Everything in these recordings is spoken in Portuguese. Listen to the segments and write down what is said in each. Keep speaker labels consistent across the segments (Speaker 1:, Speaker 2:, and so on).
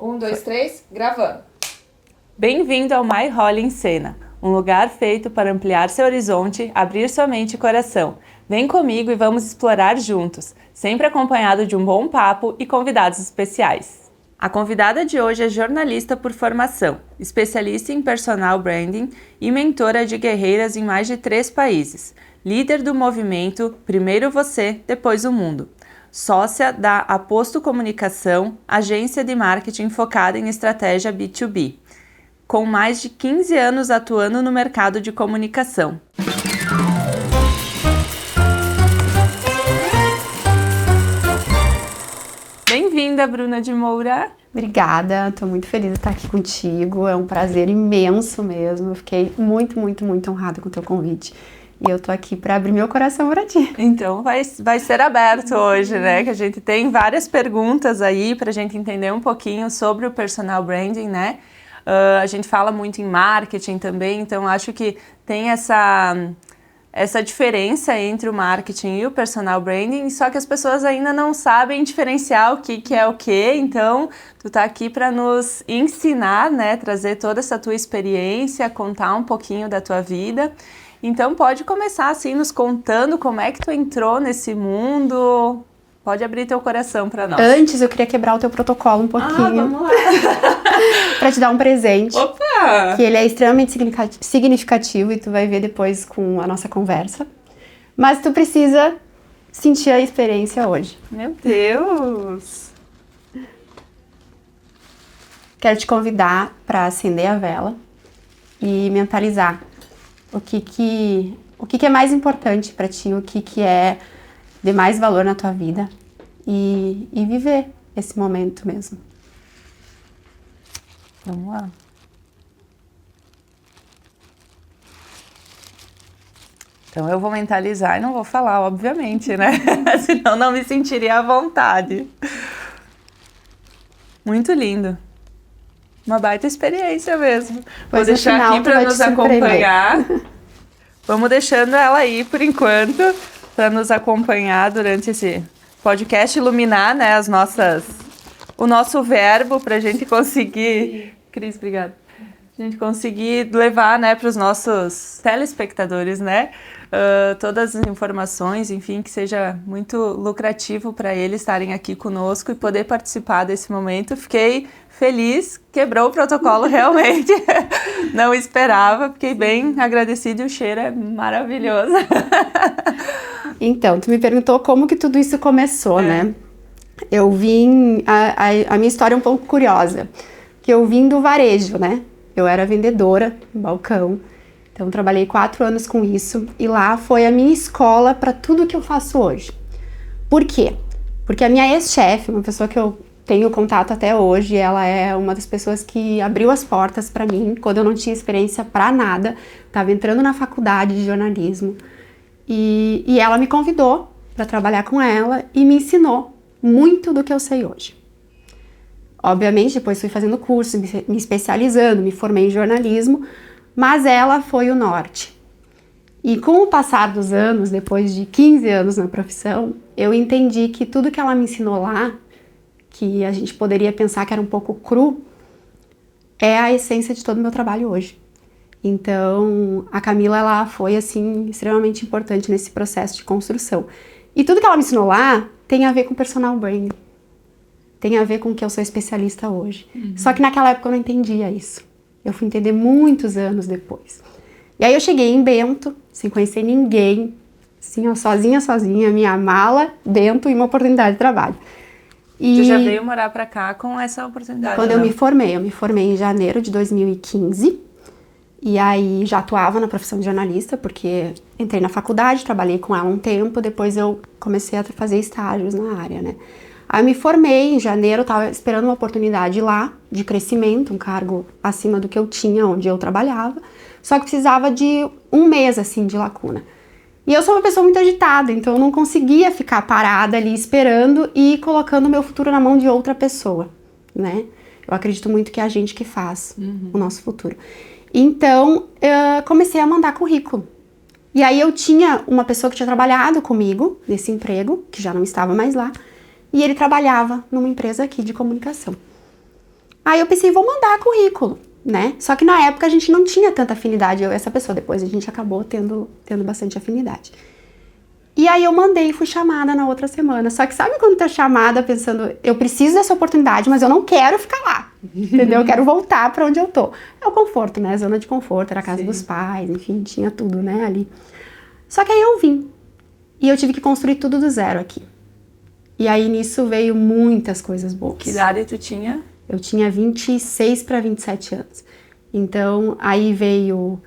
Speaker 1: Um, dois, três, gravando.
Speaker 2: Bem-vindo ao My Holly em Cena, um lugar feito para ampliar seu horizonte, abrir sua mente e coração. Vem comigo e vamos explorar juntos, sempre acompanhado de um bom papo e convidados especiais. A convidada de hoje é jornalista por formação, especialista em personal branding e mentora de guerreiras em mais de 3 países, líder do movimento Primeiro Você, Depois o Mundo. Sócia da Aposto Comunicação, agência de marketing focada em estratégia B2B, com mais de 15 anos atuando no mercado de comunicação. Bem-vinda, Bruna de Moura.
Speaker 3: Obrigada, estou muito feliz de estar aqui contigo, é um prazer imenso mesmo, eu fiquei muito honrada com o teu convite. E eu tô aqui para abrir meu coração para ti.
Speaker 2: Então vai ser aberto hoje, né? Que a gente tem várias perguntas aí para a gente entender um pouquinho sobre o personal branding, né? A gente fala muito em marketing também, então acho que tem essa diferença entre o marketing e o personal branding, só que as pessoas ainda não sabem diferenciar o que é o que, então tu tá aqui para nos ensinar, né? Trazer toda essa tua experiência, contar um pouquinho da tua vida. Então pode começar assim nos contando como é que tu entrou nesse mundo. Pode abrir teu coração para nós.
Speaker 3: Antes eu queria quebrar o teu protocolo um pouquinho.
Speaker 2: Vamos lá.
Speaker 3: Para te dar um presente.
Speaker 2: Opa!
Speaker 3: Que ele é extremamente significativo e tu vai ver depois com a nossa conversa. Mas tu precisa sentir a experiência hoje.
Speaker 2: Meu Deus!
Speaker 3: Quero te convidar para acender a vela e mentalizar o que é mais importante para ti, o que é de mais valor na tua vida e viver esse momento mesmo.
Speaker 2: Vamos lá. Então eu vou mentalizar e não vou falar, obviamente, né? Senão não me sentiria à vontade. Muito lindo. Uma baita experiência mesmo. Vou deixar aqui para nos acompanhar. Vamos deixando ela aí por enquanto, para nos acompanhar durante esse podcast, iluminar, né, o nosso verbo para a gente conseguir. Cris, obrigada. A gente conseguir levar, né, para os nossos telespectadores, né, todas as informações, enfim, que seja muito lucrativo para eles estarem aqui conosco e poder participar desse momento. Fiquei feliz, quebrou o protocolo realmente, não esperava, fiquei bem agradecida e o cheiro é maravilhoso.
Speaker 3: Então, tu me perguntou como que tudo isso começou, né? Eu vim, a minha história é um pouco curiosa, que eu vim do varejo, né? Eu era vendedora no balcão, então trabalhei 4 anos com isso e lá foi a minha escola para tudo que eu faço hoje. Por quê? Porque a minha ex-chefe, uma pessoa que eu tenho contato até hoje, ela é uma das pessoas que abriu as portas para mim quando eu não tinha experiência para nada, estava entrando na faculdade de jornalismo e ela me convidou para trabalhar com ela e me ensinou muito do que eu sei hoje. Obviamente, depois fui fazendo curso, me especializando, me formei em jornalismo, mas ela foi o norte. E com o passar dos anos, depois de 15 anos na profissão, eu entendi que tudo que ela me ensinou lá, que a gente poderia pensar que era um pouco cru, é a essência de todo o meu trabalho hoje. Então, a Camila, ela foi, assim, extremamente importante nesse processo de construção. E tudo que ela me ensinou lá tem a ver com personal branding. Tem a ver com o que eu sou especialista hoje. Só que naquela época eu não entendia isso. Eu fui entender muitos anos depois. E aí eu cheguei em Bento, sem conhecer ninguém, assim, ó, sozinha, minha mala, Bento e uma oportunidade de trabalho. E
Speaker 2: Você já veio morar pra cá com essa oportunidade?
Speaker 3: quando eu me formei em janeiro de 2015. E aí já atuava na profissão de jornalista, porque entrei na faculdade, trabalhei com ela um tempo, depois eu comecei a fazer estágios na área, né? Aí eu me formei em janeiro, estava esperando uma oportunidade lá, de crescimento, um cargo acima do que eu tinha, onde eu trabalhava, só que precisava de 1 mês, assim, de lacuna. E eu sou uma pessoa muito agitada, então eu não conseguia ficar parada ali esperando e colocando o meu futuro na mão de outra pessoa, né? Eu acredito muito que é a gente que faz o nosso futuro. Então, eu comecei a mandar currículo. E aí eu tinha uma pessoa que tinha trabalhado comigo nesse emprego, que já não estava mais lá, e ele trabalhava numa empresa aqui de comunicação. Aí eu pensei, vou mandar currículo, né? Só que na época a gente não tinha tanta afinidade, eu e essa pessoa. Depois a gente acabou tendo bastante afinidade. E aí eu mandei e fui chamada na outra semana. Só que sabe quando tá chamada pensando, eu preciso dessa oportunidade, mas eu não quero ficar lá, entendeu? Eu quero voltar pra onde eu tô. É o conforto, né? Zona de conforto, era a casa dos pais, enfim, tinha tudo, né, ali. Só que aí eu vim. E eu tive que construir tudo do zero aqui. E aí nisso veio muitas coisas boas.
Speaker 2: Que idade tu tinha?
Speaker 3: Eu tinha 26 para 27 anos. Então, aí veio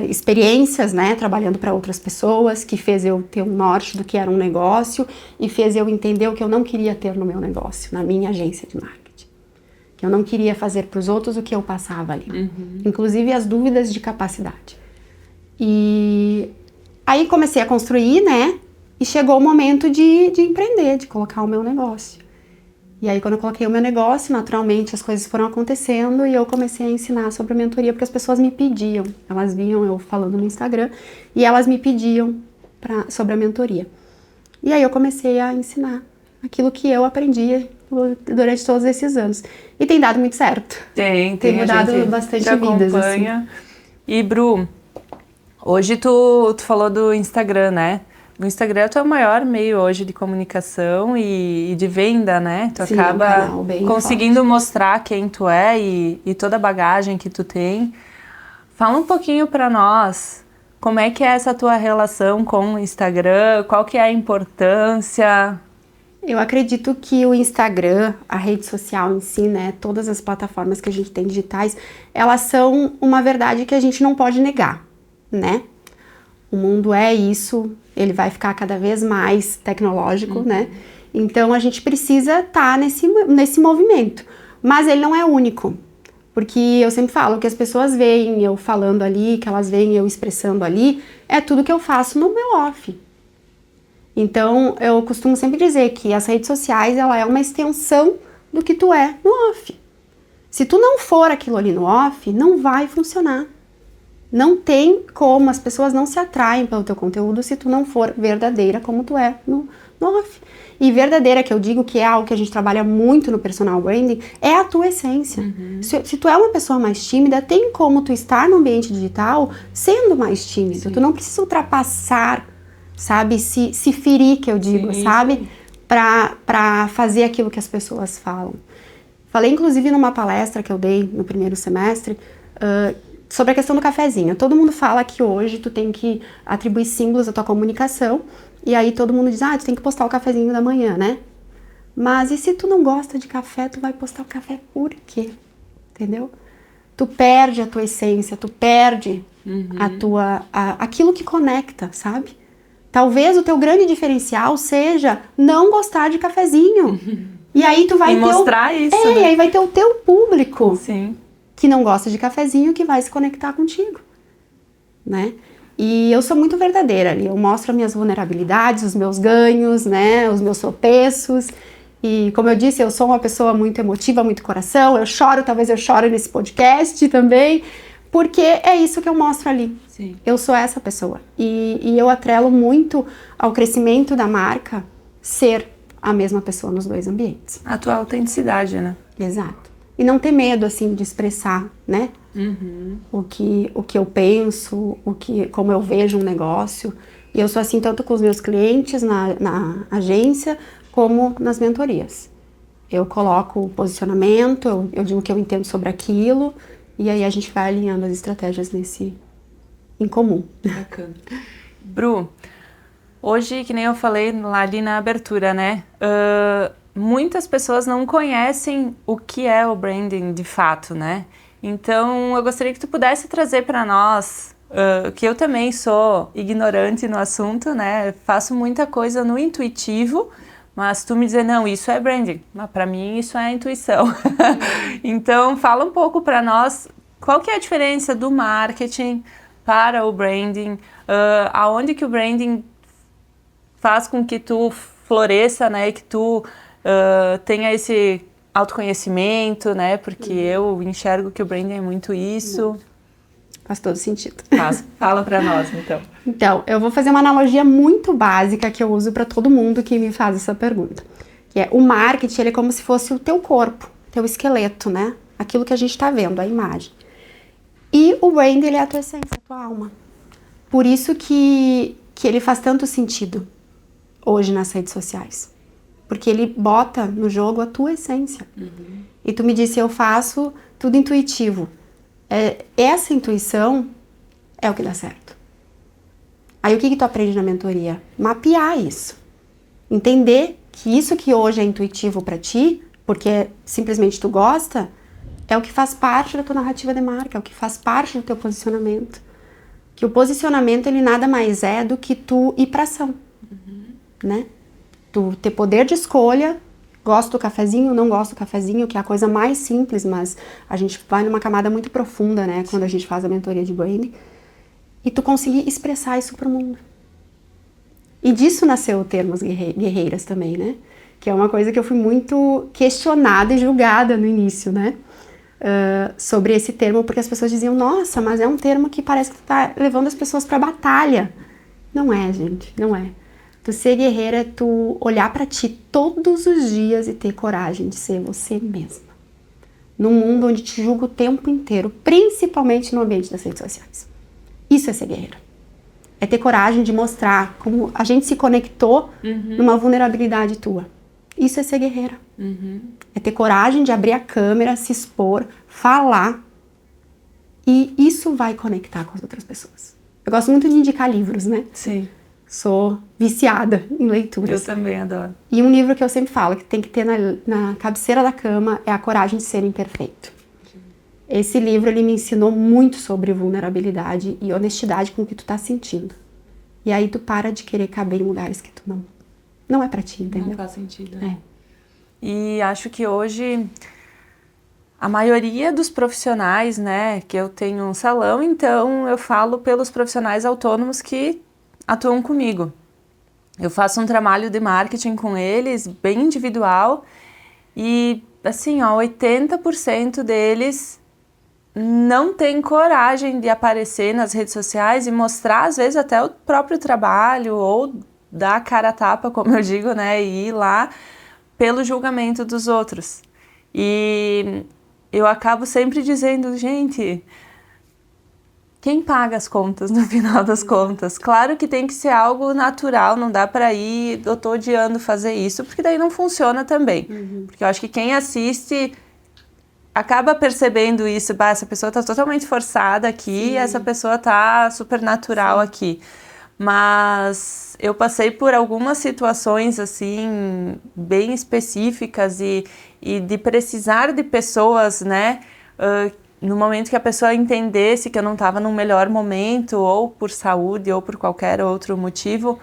Speaker 3: experiências, né, trabalhando para outras pessoas, que fez eu ter um norte do que era um negócio e fez eu entender o que eu não queria ter no meu negócio, na minha agência de marketing. Que eu não queria fazer para os outros o que eu passava ali. Inclusive as dúvidas de capacidade. E aí comecei a construir, né, e chegou o momento de empreender, de colocar o meu negócio. E aí, quando eu coloquei o meu negócio, naturalmente as coisas foram acontecendo e eu comecei a ensinar sobre a mentoria, porque as pessoas me pediam. Elas viam eu falando no Instagram e elas me pediam sobre a mentoria. E aí eu comecei a ensinar aquilo que eu aprendi durante todos esses anos. E tem dado muito certo.
Speaker 2: Tem
Speaker 3: dado bastante vidas, assim.
Speaker 2: E, Bru, hoje tu falou do Instagram, né? O Instagram é o teu maior meio hoje de comunicação e de venda, né? Tu acaba conseguindo mostrar quem tu é e toda a bagagem que tu tem. Fala um pouquinho pra nós, como é que é essa tua relação com o Instagram? Qual que é a importância?
Speaker 3: Eu acredito que o Instagram, a rede social em si, né? Todas as plataformas que a gente tem digitais, elas são uma verdade que a gente não pode negar, né? O mundo é isso, ele vai ficar cada vez mais tecnológico, né? Então a gente precisa estar nesse movimento. Mas ele não é único. Porque eu sempre falo que as pessoas veem eu falando ali, que elas veem eu expressando ali, é tudo que eu faço no meu off. Então eu costumo sempre dizer que as redes sociais, ela é uma extensão do que tu é no off. Se tu não for aquilo ali no off, não vai funcionar. Não tem como, as pessoas não se atraem pelo teu conteúdo se tu não for verdadeira como tu é no off. E verdadeira, que eu digo que é algo que a gente trabalha muito no personal branding, é a tua essência. Se tu é uma pessoa mais tímida, tem como tu estar no ambiente digital sendo mais tímido. Sim. Tu não precisa ultrapassar, sabe, se ferir, que eu digo, sim, sabe, pra fazer aquilo que as pessoas falam. Falei, inclusive, numa palestra que eu dei no primeiro semestre, sobre a questão do cafezinho. Todo mundo fala que hoje tu tem que atribuir símbolos à tua comunicação e aí todo mundo diz, tu tem que postar o cafezinho da manhã, né? Mas e se tu não gosta de café, tu vai postar o café por quê? Entendeu? Tu perde a tua essência, tu perde aquilo que conecta, sabe? Talvez o teu grande diferencial seja não gostar de cafezinho. E aí tu vai
Speaker 2: mostrar isso,
Speaker 3: né? E aí vai ter o teu público.
Speaker 2: Sim.
Speaker 3: Que não gosta de cafezinho, que vai se conectar contigo, né? E eu sou muito verdadeira ali, eu mostro as minhas vulnerabilidades, os meus ganhos, né, os meus tropeços, e como eu disse, eu sou uma pessoa muito emotiva, muito coração, eu choro, talvez eu chore nesse podcast também, porque é isso que eu mostro ali.
Speaker 2: Sim.
Speaker 3: Eu sou essa pessoa, e eu atrelo muito ao crescimento da marca ser a mesma pessoa nos dois ambientes.
Speaker 2: A tua autenticidade, né?
Speaker 3: Exato. E não ter medo, assim, de expressar, né? O que eu penso, como eu vejo um negócio. E eu sou assim tanto com os meus clientes na agência, como nas mentorias. Eu coloco o posicionamento, eu digo o que eu entendo sobre aquilo, e aí a gente vai alinhando as estratégias em comum.
Speaker 2: Bacana. Bru, hoje, que nem eu falei lá ali na abertura, né? Muitas pessoas não conhecem o que é o branding de fato, né? Então, eu gostaria que tu pudesse trazer para nós, que eu também sou ignorante no assunto, né? Faço muita coisa no intuitivo, mas tu me dizer, não, isso é branding. Para mim, isso é intuição. Então, fala um pouco para nós, qual que é a diferença do marketing para o branding? Aonde que o branding faz com que tu floresça, né? E que tu tenha esse autoconhecimento, né? Porque eu enxergo que o branding é muito isso.
Speaker 3: Faz todo sentido.
Speaker 2: Fala pra nós, então.
Speaker 3: Então, eu vou fazer uma analogia muito básica que eu uso para todo mundo que me faz essa pergunta. Que é, o marketing, ele é como se fosse o teu corpo, teu esqueleto, né? aquilo que a gente está vendo, a imagem. E o brand, ele é a tua essência, a tua alma. Por isso que ele faz tanto sentido hoje nas redes sociais. Porque ele bota no jogo a tua essência. E tu me disse, eu faço tudo intuitivo. Essa intuição é o que dá certo. Aí o que tu aprende na mentoria? Mapear isso. Entender que isso que hoje é intuitivo para ti, porque simplesmente tu gosta, é o que faz parte da tua narrativa de marca, é o que faz parte do teu posicionamento. Que o posicionamento, ele nada mais é do que tu ir pra ação, né? Tu ter poder de escolha, gosto do cafezinho, não gosto do cafezinho, que é a coisa mais simples, mas a gente vai numa camada muito profunda, né? Quando a gente faz a mentoria de branding. E tu conseguir expressar isso pro mundo. E disso nasceu o Termos Guerreiras também, né? Que é uma coisa que eu fui muito questionada e julgada no início, né? Sobre esse termo, porque as pessoas diziam, nossa, mas é um termo que parece que tu tá levando as pessoas pra batalha. Não é, gente, não é. Tu ser guerreira é tu olhar pra ti todos os dias e ter coragem de ser você mesma. Num mundo onde te julga o tempo inteiro, principalmente no ambiente das redes sociais. Isso é ser guerreira. É ter coragem de mostrar como a gente se conectou numa vulnerabilidade tua. Isso é ser guerreira. É ter coragem de abrir a câmera, se expor, falar. E isso vai conectar com as outras pessoas. Eu gosto muito de indicar livros, né?
Speaker 2: Sim.
Speaker 3: Sou viciada em leituras.
Speaker 2: Eu também adoro.
Speaker 3: E um livro que eu sempre falo, que tem que ter na cabeceira da cama, é A Coragem de Ser Imperfeito. Esse livro, ele me ensinou muito sobre vulnerabilidade e honestidade com o que tu tá sentindo. E aí tu para de querer caber em lugares que tu não é pra ti, entendeu?
Speaker 2: Não faz sentido. E acho que hoje a maioria dos profissionais, né, que eu tenho um salão, então eu falo pelos profissionais autônomos que atuam comigo. Eu faço um trabalho de marketing com eles, bem individual, e assim, ó, 80% deles não tem coragem de aparecer nas redes sociais e mostrar, às vezes, até o próprio trabalho, ou dar a cara a tapa, como eu digo, né, e ir lá pelo julgamento dos outros. E eu acabo sempre dizendo, gente, quem paga as contas no final das contas? Claro que tem que ser algo natural, não dá pra ir, eu tô odiando fazer isso, porque daí não funciona também. Porque eu acho que quem assiste acaba percebendo isso, essa pessoa tá totalmente forçada aqui, essa pessoa tá super natural aqui. Mas eu passei por algumas situações, assim, bem específicas e de precisar de pessoas, né, no momento que a pessoa entendesse que eu não estava num melhor momento, ou por saúde, ou por qualquer outro motivo.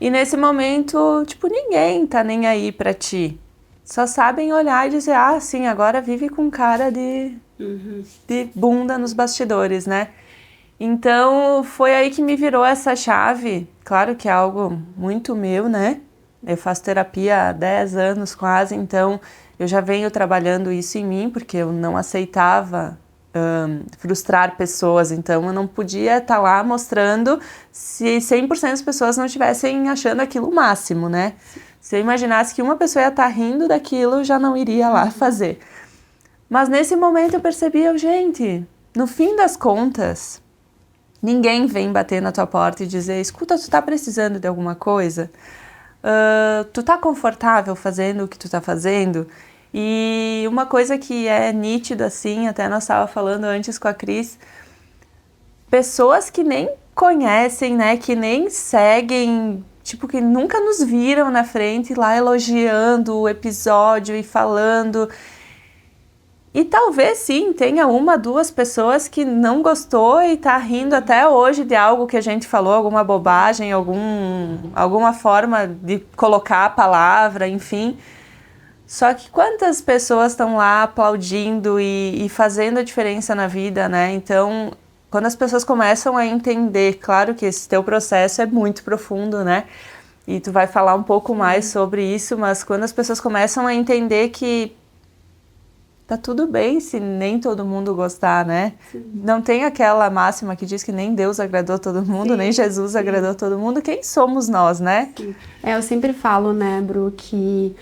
Speaker 2: E nesse momento, tipo, ninguém tá nem aí pra ti. Só sabem olhar e dizer, ah, sim, agora vive com cara de bunda nos bastidores, né? Então, foi aí que me virou essa chave. Claro que é algo muito meu, né? Eu faço terapia há 10 anos quase, então eu já venho trabalhando isso em mim, porque eu não aceitava frustrar pessoas, então eu não podia estar lá mostrando se 100% das pessoas não estivessem achando aquilo o máximo, né? Se eu imaginasse que uma pessoa ia estar rindo daquilo, eu já não iria lá fazer. Mas nesse momento eu percebi, gente, no fim das contas, ninguém vem bater na tua porta e dizer, escuta, tu tá precisando de alguma coisa? Tu tá confortável fazendo o que tu tá fazendo? E uma coisa que é nítida, assim, até nós estávamos falando antes com a Cris, pessoas que nem conhecem, né, que nem seguem, tipo, que nunca nos viram na frente lá elogiando o episódio e falando. E talvez sim, tenha uma, duas pessoas que não gostou e tá rindo até hoje de algo que a gente falou, alguma bobagem, alguma forma de colocar a palavra, enfim. Só que quantas pessoas estão lá aplaudindo e fazendo a diferença na vida, né? Então, quando as pessoas começam a entender, claro que esse teu processo é muito profundo, né? E tu vai falar um pouco mais sobre isso, mas quando as pessoas começam a entender que tá tudo bem se nem todo mundo gostar, né? Sim. Não tem aquela máxima que diz que nem Deus agradou todo mundo, sim, nem Jesus agradou todo mundo. Quem somos nós, né?
Speaker 3: Sim. Eu sempre falo, né, Bru, que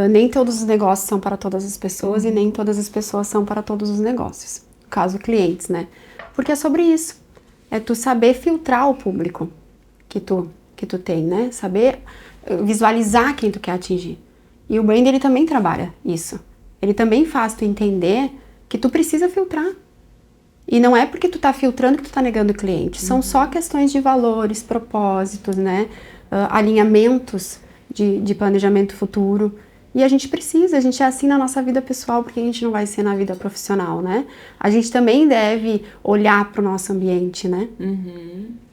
Speaker 3: nem todos os negócios são para todas as pessoas e nem todas as pessoas são para todos os negócios. No caso, clientes, né? Porque é sobre isso. É tu saber filtrar o público que tu tem, né? Saber visualizar quem tu quer atingir. E o brand, ele também trabalha isso. Ele também faz tu entender que tu precisa filtrar. E não é porque tu tá filtrando que tu tá negando o cliente. São só questões de valores, propósitos, né? Alinhamentos de planejamento futuro. E a gente é assim na nossa vida pessoal, porque a gente não vai ser na vida profissional, né? A gente também deve olhar pro nosso ambiente, né?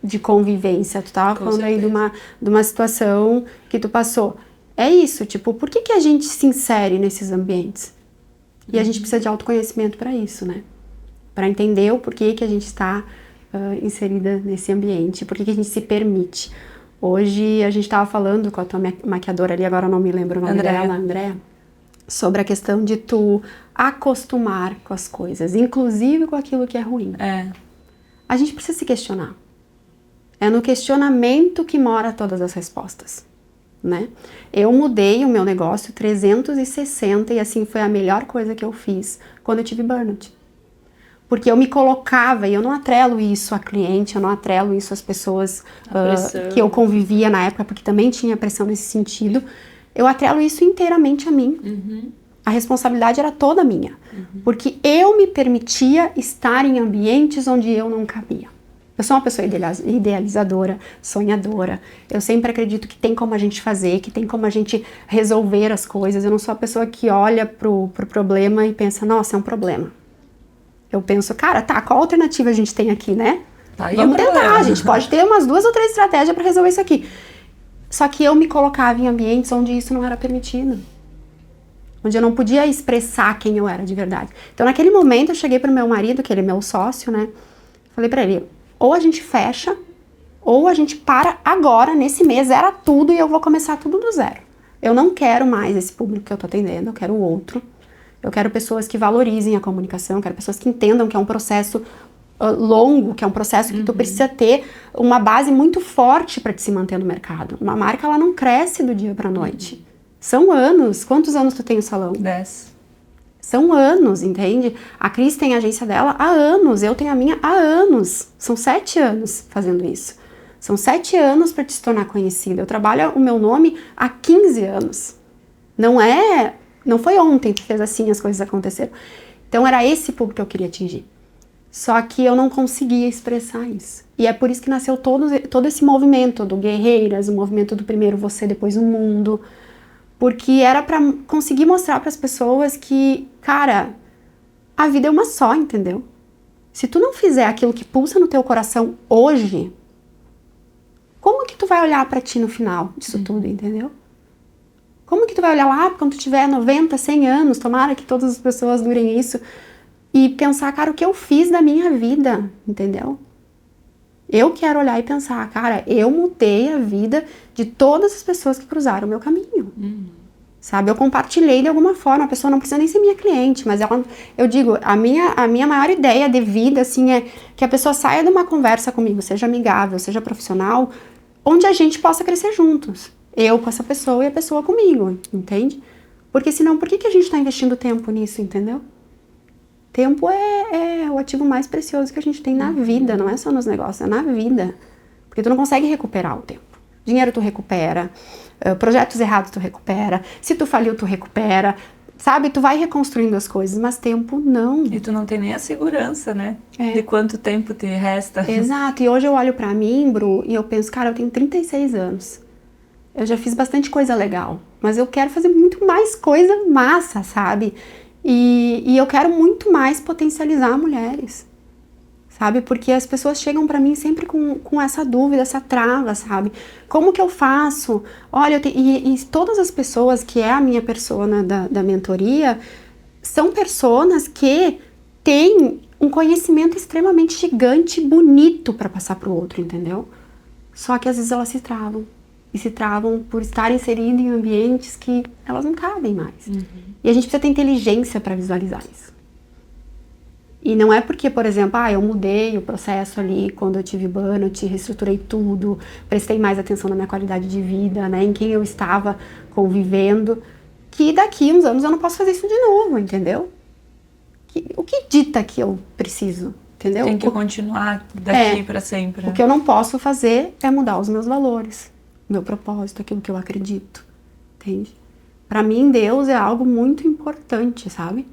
Speaker 3: De convivência. Tu tava falando aí de uma situação que tu passou. É isso, tipo, por que a gente se insere nesses ambientes? E a gente precisa de autoconhecimento para isso, né? Para entender o porquê que a gente está inserida nesse ambiente, por que a gente se permite. Hoje a gente estava falando com a tua maquiadora ali, agora eu não me lembro o nome dela, Andréa, sobre a questão de tu acostumar com as coisas, inclusive com aquilo que é ruim. A gente precisa se questionar. É no questionamento que mora todas as respostas, né? Eu mudei o meu negócio 360 e assim foi a melhor coisa que eu fiz quando eu tive burnout. Porque eu me colocava, e eu não atrelo isso a cliente, eu não atrelo isso às pessoas que eu convivia na época, porque também tinha pressão nesse sentido. Eu atrelo isso inteiramente a mim. A responsabilidade era toda minha. Porque eu me permitia estar em ambientes onde eu não cabia. Eu sou uma pessoa idealizadora, sonhadora. Eu sempre acredito que tem como a gente fazer, que tem como a gente resolver as coisas. Eu não sou a pessoa que olha pro problema e pensa, nossa, é um problema. Eu penso, cara, tá, qual alternativa a gente tem aqui, né? Vamos tentar, a gente pode ter umas 2 ou 3 estratégias para resolver isso aqui. Só que eu me colocava em ambientes onde isso não era permitido. Onde eu não podia expressar quem eu era de verdade. Então, naquele momento, eu cheguei pro meu marido, que ele é meu sócio, né? Falei pra ele, ou a gente fecha, ou a gente para agora, nesse mês, zera tudo e eu vou começar tudo do zero. Eu não quero mais esse público que eu tô atendendo, eu quero outro. Eu quero pessoas que valorizem a comunicação, eu quero pessoas que entendam que é um processo longo, que é um processo que tu precisa ter uma base muito forte para te se manter no mercado. Uma marca, ela não cresce do dia pra noite. São anos. Quantos anos tu tem o salão?
Speaker 2: 10.
Speaker 3: São anos, entende? A Cris tem a agência dela há anos, eu tenho a minha há anos. São 7 anos fazendo isso. São 7 anos para te se tornar conhecida. Eu trabalho o meu nome há 15 anos. Não foi ontem que fez assim, as coisas aconteceram. Então era esse público que eu queria atingir. Só que eu não conseguia expressar isso. E é por isso que nasceu todo esse movimento do Guerreiras, o movimento do primeiro você, depois o mundo. Porque era pra conseguir mostrar pras pessoas que, cara, a vida é uma só, entendeu? Se tu não fizer aquilo que pulsa no teu coração hoje, como que tu vai olhar pra ti no final disso tudo, entendeu? Como que tu vai olhar lá quando tu tiver 90, 100 anos, tomara que todas as pessoas durem isso, e pensar, cara, o que eu fiz da minha vida, entendeu? Eu quero olhar e pensar, cara, eu mudei a vida de todas as pessoas que cruzaram o meu caminho. Sabe? Eu compartilhei de alguma forma, a pessoa não precisa nem ser minha cliente, mas eu digo, a minha maior ideia de vida, assim, é que a pessoa saia de uma conversa comigo, seja amigável, seja profissional, onde a gente possa crescer juntos. Eu com essa pessoa e a pessoa comigo, entende? Porque senão, por que a gente está investindo tempo nisso, entendeu? Tempo é o ativo mais precioso que a gente tem na vida, não é só nos negócios, é na vida. Porque tu não consegue recuperar o tempo. Dinheiro tu recupera, projetos errados tu recupera, se tu faliu tu recupera, sabe? Tu vai reconstruindo as coisas, mas tempo não.
Speaker 2: E tu não tem nem a segurança, né? De quanto tempo te resta.
Speaker 3: Exato, e hoje eu olho pra mim, Bru, e eu penso, cara, eu tenho 36 anos. Eu já fiz bastante coisa legal, mas eu quero fazer muito mais coisa massa, sabe? E eu quero muito mais potencializar mulheres, sabe? Porque as pessoas chegam pra mim sempre com essa dúvida, essa trava, sabe? Como que eu faço? Olha, e todas as pessoas que é a minha persona da mentoria são personas que têm um conhecimento extremamente gigante, bonito pra passar pro outro, entendeu? Só que às vezes elas se travam. e se travam por estar inseridas em ambientes que elas não cabem mais. E a gente precisa ter inteligência para visualizar isso. E não é porque, por exemplo, eu mudei o processo ali quando eu tive burnout, reestruturei tudo, prestei mais atenção na minha qualidade de vida, né, em quem eu estava convivendo, que daqui uns anos eu não posso fazer isso de novo, entendeu? O que dita que eu preciso, entendeu?
Speaker 2: Tem que continuar daqui para sempre.
Speaker 3: O que eu não posso fazer é mudar os meus valores, meu propósito, aquilo que eu acredito, entende? Para mim, Deus é algo muito importante, sabe?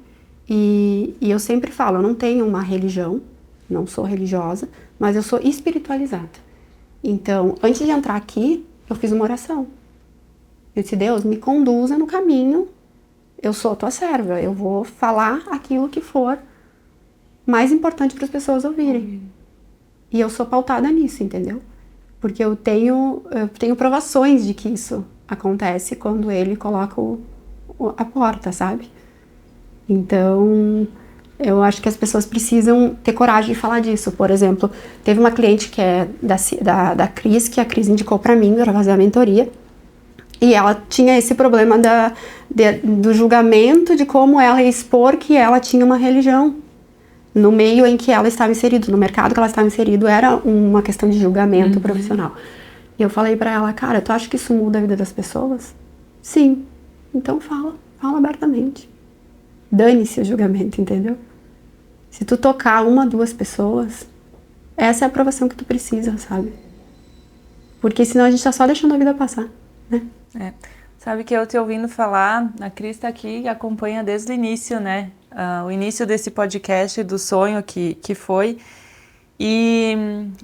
Speaker 3: E eu sempre falo, eu não tenho uma religião, não sou religiosa, mas eu sou espiritualizada. Então, antes de entrar aqui, eu fiz uma oração. Eu disse, Deus, me conduza no caminho, eu sou tua serva, eu vou falar aquilo que for mais importante para as pessoas ouvirem. E eu sou pautada nisso, entendeu? Porque eu tenho provações de que isso acontece quando ele coloca a porta, sabe? Então, eu acho que as pessoas precisam ter coragem de falar disso. Por exemplo, teve uma cliente que é da Cris, que a Cris indicou para mim para fazer a mentoria. E ela tinha esse problema do julgamento de como ela ia expor que ela tinha uma religião. No meio em que ela estava inserida, no mercado que ela estava inserida, era uma questão de julgamento profissional. E eu falei para ela, cara, tu acha que isso muda a vida das pessoas? Sim. Então fala abertamente. Dane-se o julgamento, entendeu? Se tu tocar 1, 2 pessoas, essa é a aprovação que tu precisa, sabe? Porque senão a gente tá só deixando a vida passar, né?
Speaker 2: Sabe que eu te ouvindo falar, a Cris tá aqui e acompanha desde o início, né? O início desse podcast, do sonho que foi. E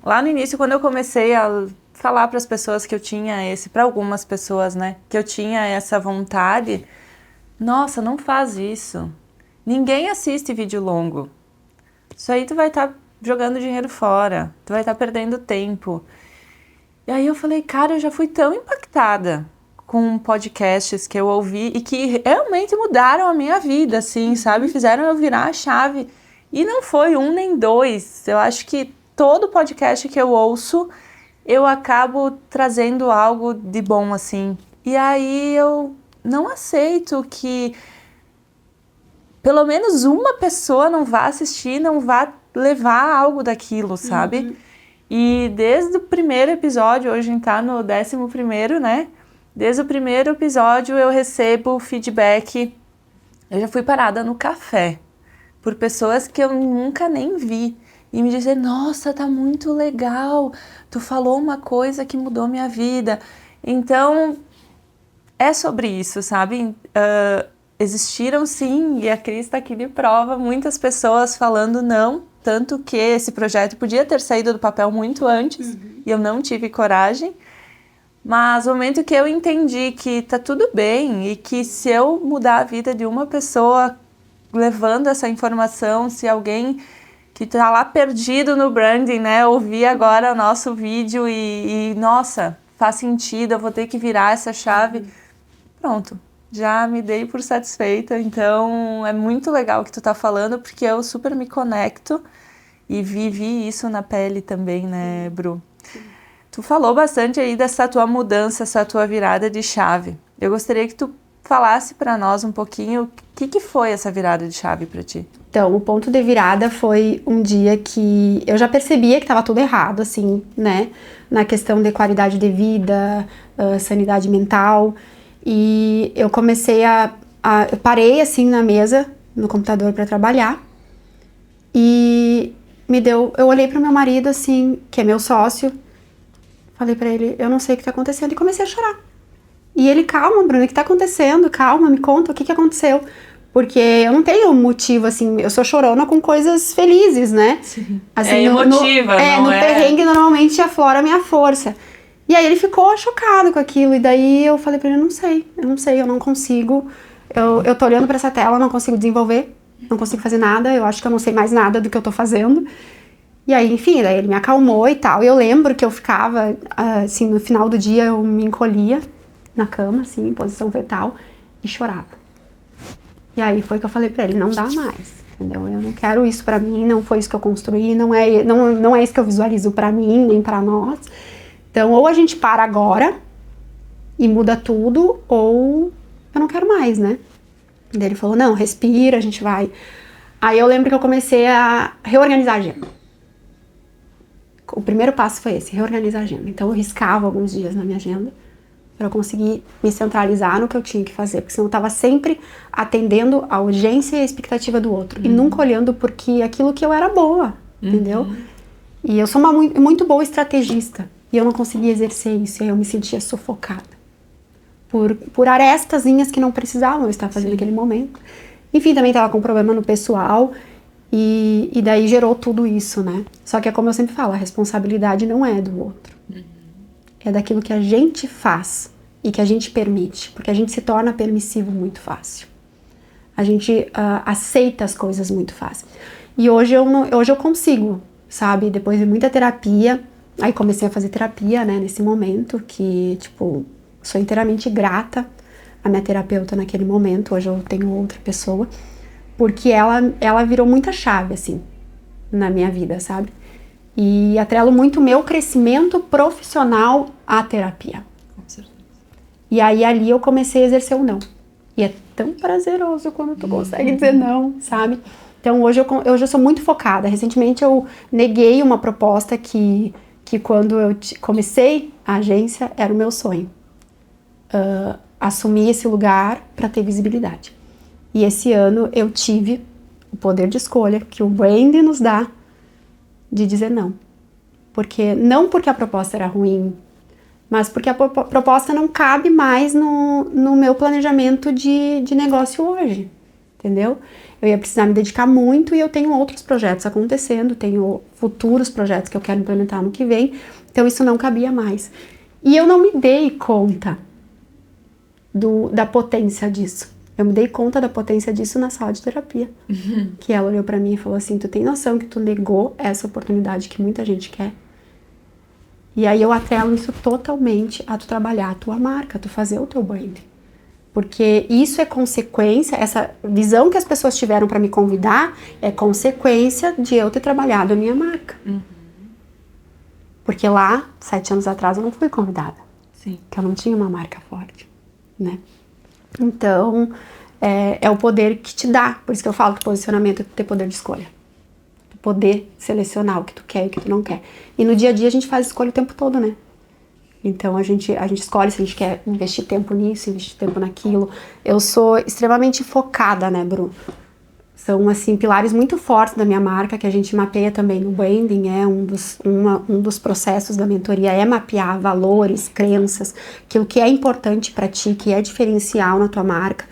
Speaker 2: lá no início, quando eu comecei a falar para as pessoas que eu tinha para algumas pessoas, né? Que eu tinha essa vontade... Nossa, não faz isso. Ninguém assiste vídeo longo. Isso aí tu vai estar jogando dinheiro fora. Tu vai estar perdendo tempo. E aí eu falei, cara, eu já fui tão impactada com podcasts que eu ouvi e que realmente mudaram a minha vida, assim, sabe? Fizeram eu virar a chave. E não foi 1 nem 2. Eu acho que todo podcast que eu ouço, eu acabo trazendo algo de bom, assim. E aí eu... não aceito que pelo menos uma pessoa não vá assistir, não vá levar algo daquilo, sabe? E desde o primeiro episódio, hoje a gente tá no 11º, né? Desde o primeiro episódio eu recebo feedback. Eu já fui parada no café por pessoas que eu nunca nem vi. E me dizer, nossa, tá muito legal, tu falou uma coisa que mudou minha vida. Então... é sobre isso, sabe? Existiram sim, e a Cris está aqui de prova, muitas pessoas falando não, tanto que esse projeto podia ter saído do papel muito antes, e eu não tive coragem, mas no momento que eu entendi que tá tudo bem, e que se eu mudar a vida de uma pessoa levando essa informação, se alguém que tá lá perdido no branding, né, ouvir agora o nosso vídeo e nossa, faz sentido, eu vou ter que virar essa chave... Pronto, já me dei por satisfeita, então é muito legal o que tu tá falando, porque eu super me conecto e vivi isso na pele também, né, Bru? Tu falou bastante aí dessa tua mudança, essa tua virada de chave. Eu gostaria que tu falasse para nós um pouquinho o que foi essa virada de chave para ti.
Speaker 3: Então, o ponto de virada foi um dia que eu já percebia que estava tudo errado, assim, né, na questão de qualidade de vida, sanidade mental. E eu comecei eu parei assim na mesa, no computador para trabalhar. E eu olhei para o meu marido assim, que é meu sócio. Falei para ele, eu não sei o que tá acontecendo. E comecei a chorar. E ele, calma, Bruna, o que tá acontecendo? Calma, me conta o que aconteceu. Porque eu não tenho motivo, assim, eu sou chorona com coisas felizes, né?
Speaker 2: Sim.
Speaker 3: Assim,
Speaker 2: emotiva,
Speaker 3: no perrengue normalmente aflora a minha força. E aí ele ficou chocado com aquilo, e daí eu falei pra ele, eu não consigo, eu tô olhando pra essa tela, não consigo desenvolver, não consigo fazer nada, eu acho que eu não sei mais nada do que eu tô fazendo. E aí, enfim, daí ele me acalmou e tal, e eu lembro que eu ficava, assim, no final do dia eu me encolhia na cama, assim, em posição fetal, e chorava. E aí foi que eu falei pra ele, não dá mais, entendeu? Eu não quero isso pra mim, não foi isso que eu construí, não é isso que eu visualizo pra mim, nem pra nós. Então, ou a gente para agora e muda tudo, ou eu não quero mais, né? Daí ele falou, não, respira, a gente vai. Aí eu lembro que eu comecei a reorganizar a agenda. O primeiro passo foi esse, reorganizar a agenda. Então eu riscava alguns dias na minha agenda para eu conseguir me centralizar no que eu tinha que fazer, porque senão eu estava sempre atendendo a urgência e a expectativa do outro, e nunca olhando porque aquilo que eu era boa, entendeu? E eu sou uma muito boa estrategista, e eu não conseguia exercer isso, e aí eu me sentia sufocada por arestazinhas que não precisavam eu estar fazendo naquele momento. Enfim, também estava com um problema no pessoal, e daí gerou tudo isso, né? Só que é como eu sempre falo, a responsabilidade não é do outro. É daquilo que a gente faz e que a gente permite, porque a gente se torna permissivo muito fácil. A gente aceita as coisas muito fácil. E hoje eu consigo, sabe? Depois de muita terapia, aí comecei a fazer terapia, né? Nesse momento, que, tipo, sou inteiramente grata à minha terapeuta naquele momento. Hoje eu tenho outra pessoa, porque ela virou muita chave, assim, na minha vida, sabe? E atrelo muito o meu crescimento profissional à terapia.
Speaker 2: Com certeza.
Speaker 3: E aí ali eu comecei a exercer o não. E é tão prazeroso quando tu consegue dizer não, sabe? Então hoje eu sou muito focada. Recentemente eu neguei uma proposta que quando eu comecei a agência era o meu sonho. Assumir esse lugar para ter visibilidade. E esse ano eu tive o poder de escolha que o brand nos dá de dizer não. Não porque a proposta era ruim, mas porque a proposta não cabe mais no meu planejamento de negócio hoje, entendeu? Eu ia precisar me dedicar muito e eu tenho outros projetos acontecendo, tenho futuros projetos que eu quero implementar no que vem, então isso não cabia mais. E eu não me dei conta da potência disso. Eu me dei conta da potência disso na sala de terapia. Que ela olhou pra mim e falou assim, tu tem noção que tu negou essa oportunidade que muita gente quer? E aí eu atrelo isso totalmente a tu trabalhar a tua marca, a tu fazer o teu brand. Porque isso é consequência, essa visão que as pessoas tiveram pra me convidar é consequência de eu ter trabalhado a minha marca. Porque lá, 7 anos atrás, eu não fui convidada.
Speaker 2: Sim.
Speaker 3: Porque eu não tinha uma marca forte, né? Então, é o poder que te dá. Por isso que eu falo que posicionamento é ter poder de escolha. Poder selecionar o que tu quer e o que tu não quer. E no dia a dia a gente faz escolha o tempo todo, né? Então a gente escolhe se a gente quer investir tempo nisso, investir tempo naquilo. Eu sou extremamente focada, né, Bru? São, assim, pilares muito fortes da minha marca, que a gente mapeia também no branding, um dos processos da mentoria é mapear valores, crenças, aquilo que é importante pra ti, que é diferencial na tua marca.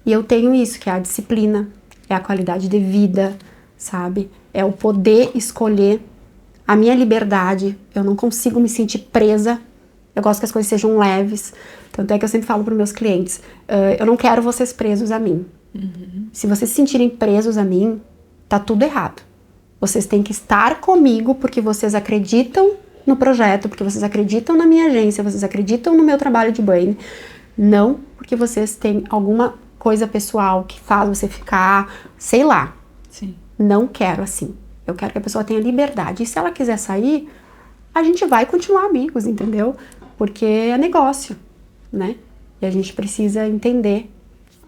Speaker 3: E eu tenho isso, que é a disciplina, é a qualidade de vida, sabe? É o poder escolher a minha liberdade. Eu não consigo me sentir presa. Eu gosto que as coisas sejam leves. Tanto é que eu sempre falo para os meus clientes, eu não quero vocês presos a mim. Se vocês se sentirem presos a mim, tá tudo errado. Vocês têm que estar comigo porque vocês acreditam no projeto, porque vocês acreditam na minha agência, vocês acreditam no meu trabalho de brand. Não porque vocês têm alguma coisa pessoal que faz você ficar, sei lá.
Speaker 2: Sim.
Speaker 3: Não quero assim. Eu quero que a pessoa tenha liberdade. E se ela quiser sair, a gente vai continuar amigos, entendeu? Porque é negócio, né? E a gente precisa entender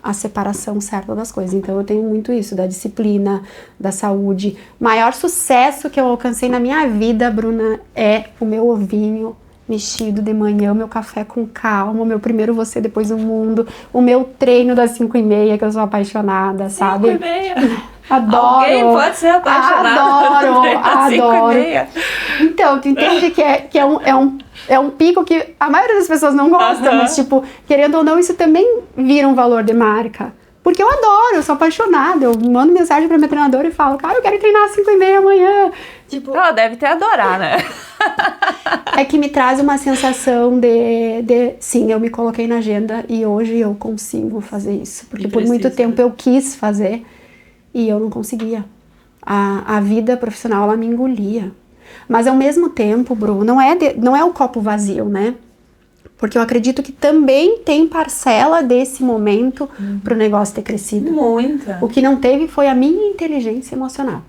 Speaker 3: a separação certa das coisas. Então eu tenho muito isso, da disciplina, da saúde. O maior sucesso que eu alcancei na minha vida, Bruna, é o meu ovinho mexido de manhã, o meu café com calma, o meu primeiro você, depois o mundo, o meu treino das 5h30, que eu sou apaixonada, sabe?
Speaker 2: 5h30.
Speaker 3: Adoro.
Speaker 2: Alguém pode ser apaixonado.
Speaker 3: Adoro. Então, tu entende que é um pico que a maioria das pessoas não gosta, mas, tipo, querendo ou não, isso também vira um valor de marca. Porque eu adoro, eu sou apaixonada. Eu mando mensagem pra minha treinadora e falo, cara, eu quero treinar às 5h30 amanhã. Tipo,
Speaker 2: ela deve ter adorado, né?
Speaker 3: É que me traz uma sensação de sim, eu me coloquei na agenda e hoje eu consigo fazer isso. Porque por muito tempo eu quis fazer e eu não conseguia. A vida profissional, ela me engolia. Mas ao mesmo tempo, Bru, não é o copo vazio, né? Porque eu acredito que também tem parcela desse momento pro negócio ter crescido.
Speaker 2: Muita.
Speaker 3: O que não teve foi a minha inteligência emocional.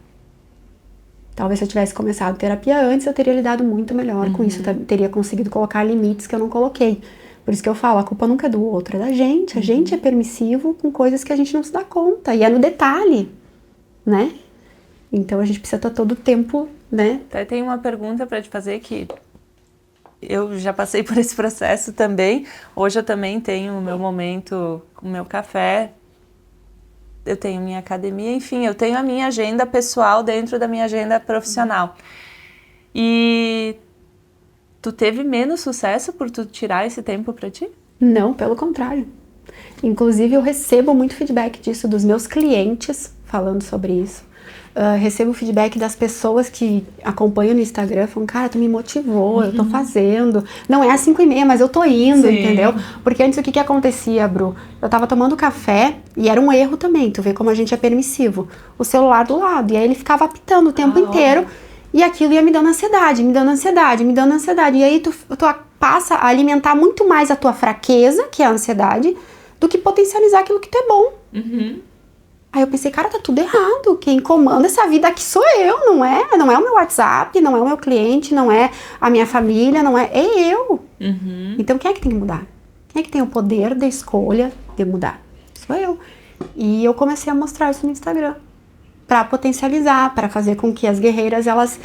Speaker 3: Talvez se eu tivesse começado terapia antes, eu teria lidado muito melhor com isso. Eu teria conseguido colocar limites que eu não coloquei. Por isso que eu falo, a culpa nunca é do outro, é da gente. A gente é permissivo com coisas que a gente não se dá conta. E é no detalhe, né? Então a gente precisa estar todo o tempo, né?
Speaker 2: Até tem uma pergunta para te fazer que eu já passei por esse processo também. Hoje eu também tenho o meu momento com o meu café. Eu tenho minha academia, enfim, eu tenho a minha agenda pessoal dentro da minha agenda profissional. E tu teve menos sucesso por tu tirar esse tempo para ti?
Speaker 3: Não, pelo contrário. Inclusive eu recebo muito feedback disso dos meus clientes falando sobre isso. Recebo feedback das pessoas que acompanham no Instagram, falando, cara, tu me motivou, eu tô fazendo. Não é às 5h30, mas eu tô indo,
Speaker 2: Sim.
Speaker 3: entendeu? Porque antes o que acontecia, Bru? Eu tava tomando café e era um erro também, tu vê como a gente é permissivo. O celular do lado, e aí ele ficava apitando o tempo inteiro e aquilo ia me dando ansiedade, me dando ansiedade, me dando ansiedade. E aí tu passa a alimentar muito mais a tua fraqueza, que é a ansiedade, do que potencializar aquilo que tu é bom. Aí eu pensei, cara, tá tudo errado. Quem comanda essa vida aqui sou eu, não é? Não é o meu WhatsApp, não é o meu cliente, não é a minha família, não é... É eu. Então quem é que tem que mudar? Quem é que tem o poder da escolha de mudar? Sou eu. E eu comecei a mostrar isso no Instagram. Pra potencializar, pra fazer com que as guerreiras, elas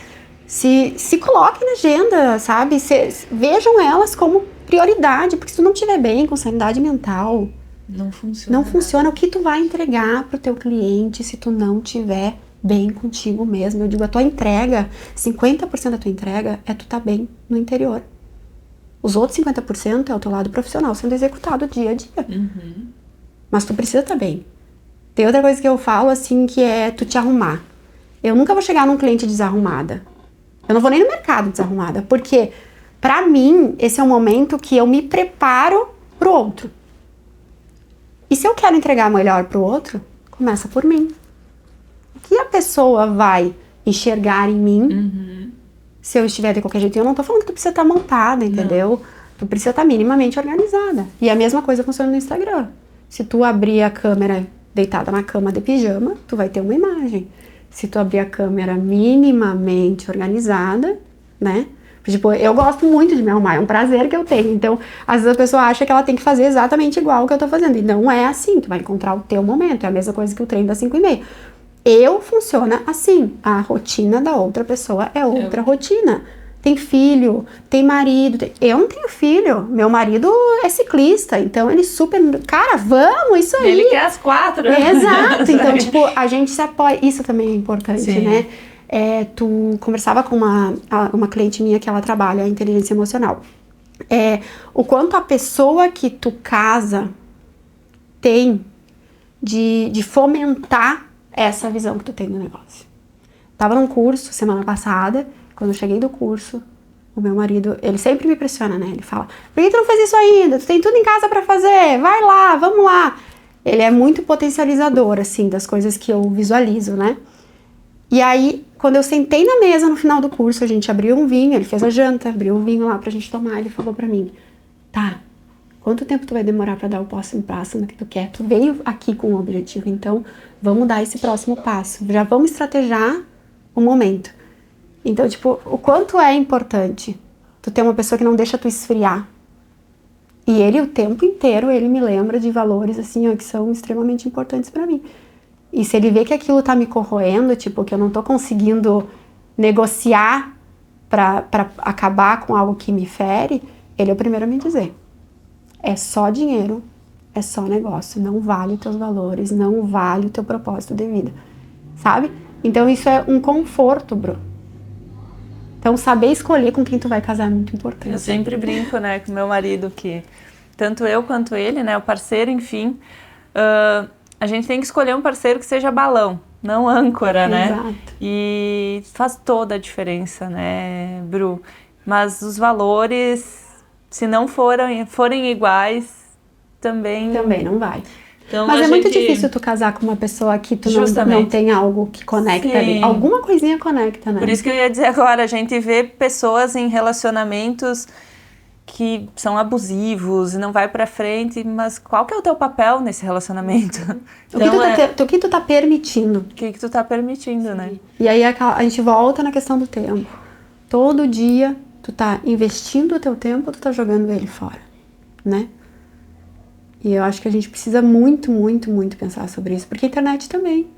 Speaker 3: se coloquem na agenda, sabe? Vejam elas como prioridade. Porque se tu não estiver bem com sanidade mental...
Speaker 2: Não funciona.
Speaker 3: Não funciona. O que tu vai entregar pro teu cliente se tu não tiver bem contigo mesmo? Eu digo, a tua entrega, 50% da tua entrega é tu tá bem no interior. Os outros 50% é o teu lado profissional sendo executado dia a dia. Mas tu precisa tá bem. Tem outra coisa que eu falo, assim, que é tu te arrumar. Eu nunca vou chegar num cliente desarrumada. Eu não vou nem no mercado desarrumada. Porque, pra mim, esse é um momento que eu me preparo pro outro. E se eu quero entregar melhor pro outro, começa por mim. O que a pessoa vai enxergar em mim se eu estiver de qualquer jeito? Eu não tô falando que tu precisa estar montada, entendeu? Tu precisa estar minimamente organizada. E a mesma coisa funciona no Instagram. Se tu abrir a câmera deitada na cama de pijama, tu vai ter uma imagem. Se tu abrir a câmera minimamente organizada, né? Tipo, eu gosto muito de me arrumar, é um prazer que eu tenho. Então, às vezes a pessoa acha que ela tem que fazer exatamente igual o que eu tô fazendo. E não é assim, tu vai encontrar o teu momento. É a mesma coisa que o treino das 5h30. Eu funciona assim. A rotina da outra pessoa é outra rotina. Tem filho, tem marido. Eu não tenho filho. Meu marido é ciclista, então ele super... Cara, vamos, isso aí.
Speaker 2: Ele quer as 4.
Speaker 3: Exato. Então, tipo, a gente se apoia. Isso também é importante,
Speaker 2: Sim.
Speaker 3: né? Tu conversava com uma cliente minha que ela trabalha a inteligência emocional. O quanto a pessoa que tu casa tem de fomentar essa visão que tu tem do negócio. Tava num curso semana passada, quando eu cheguei do curso, o meu marido, ele sempre me pressiona, né? Ele fala, por que tu não fez isso ainda? Tu tem tudo em casa pra fazer, vai lá, vamos lá. Ele é muito potencializador, assim, das coisas que eu visualizo, né? E aí, quando eu sentei na mesa no final do curso, a gente abriu um vinho, ele fez a janta, abriu um vinho lá pra gente tomar, ele falou pra mim, tá, quanto tempo tu vai demorar pra dar o próximo passo no que tu quer? Tu veio aqui com um objetivo, então vamos dar esse próximo passo, já vamos estrategiar o momento. Então, tipo, o quanto é importante tu ter uma pessoa que não deixa tu esfriar. E ele, o tempo inteiro, ele me lembra de valores, assim, ó, que são extremamente importantes pra mim. E se ele vê que aquilo tá me corroendo, tipo, que eu não tô conseguindo negociar pra acabar com algo que me fere, ele é o primeiro a me dizer. É só dinheiro, é só negócio, não vale os teus valores, não vale o teu propósito de vida, sabe? Então isso é um conforto, Bru. Então saber escolher com quem tu vai casar é muito importante.
Speaker 2: Eu sempre brinco, né, com meu marido, que tanto eu quanto ele, né, o parceiro, enfim... a gente tem que escolher um parceiro que seja balão, não âncora, né?
Speaker 3: Exato.
Speaker 2: E faz toda a diferença, né, Bru? Mas os valores, se não forem iguais, também
Speaker 3: não vai.
Speaker 2: Então,
Speaker 3: mas é muito difícil tu casar com uma pessoa que tu não tem algo que conecta ali. Alguma coisinha conecta, né?
Speaker 2: Por isso que eu ia dizer agora, a gente vê pessoas em relacionamentos que são abusivos e não vai pra frente, mas qual que é o teu papel nesse relacionamento?
Speaker 3: Então, o que tu tá permitindo?
Speaker 2: O que tu tá permitindo, né?
Speaker 3: E aí a gente volta na questão do tempo. Todo dia tu tá investindo o teu tempo ou tu tá jogando ele fora, né? E eu acho que a gente precisa muito, muito, muito pensar sobre isso, porque a internet também,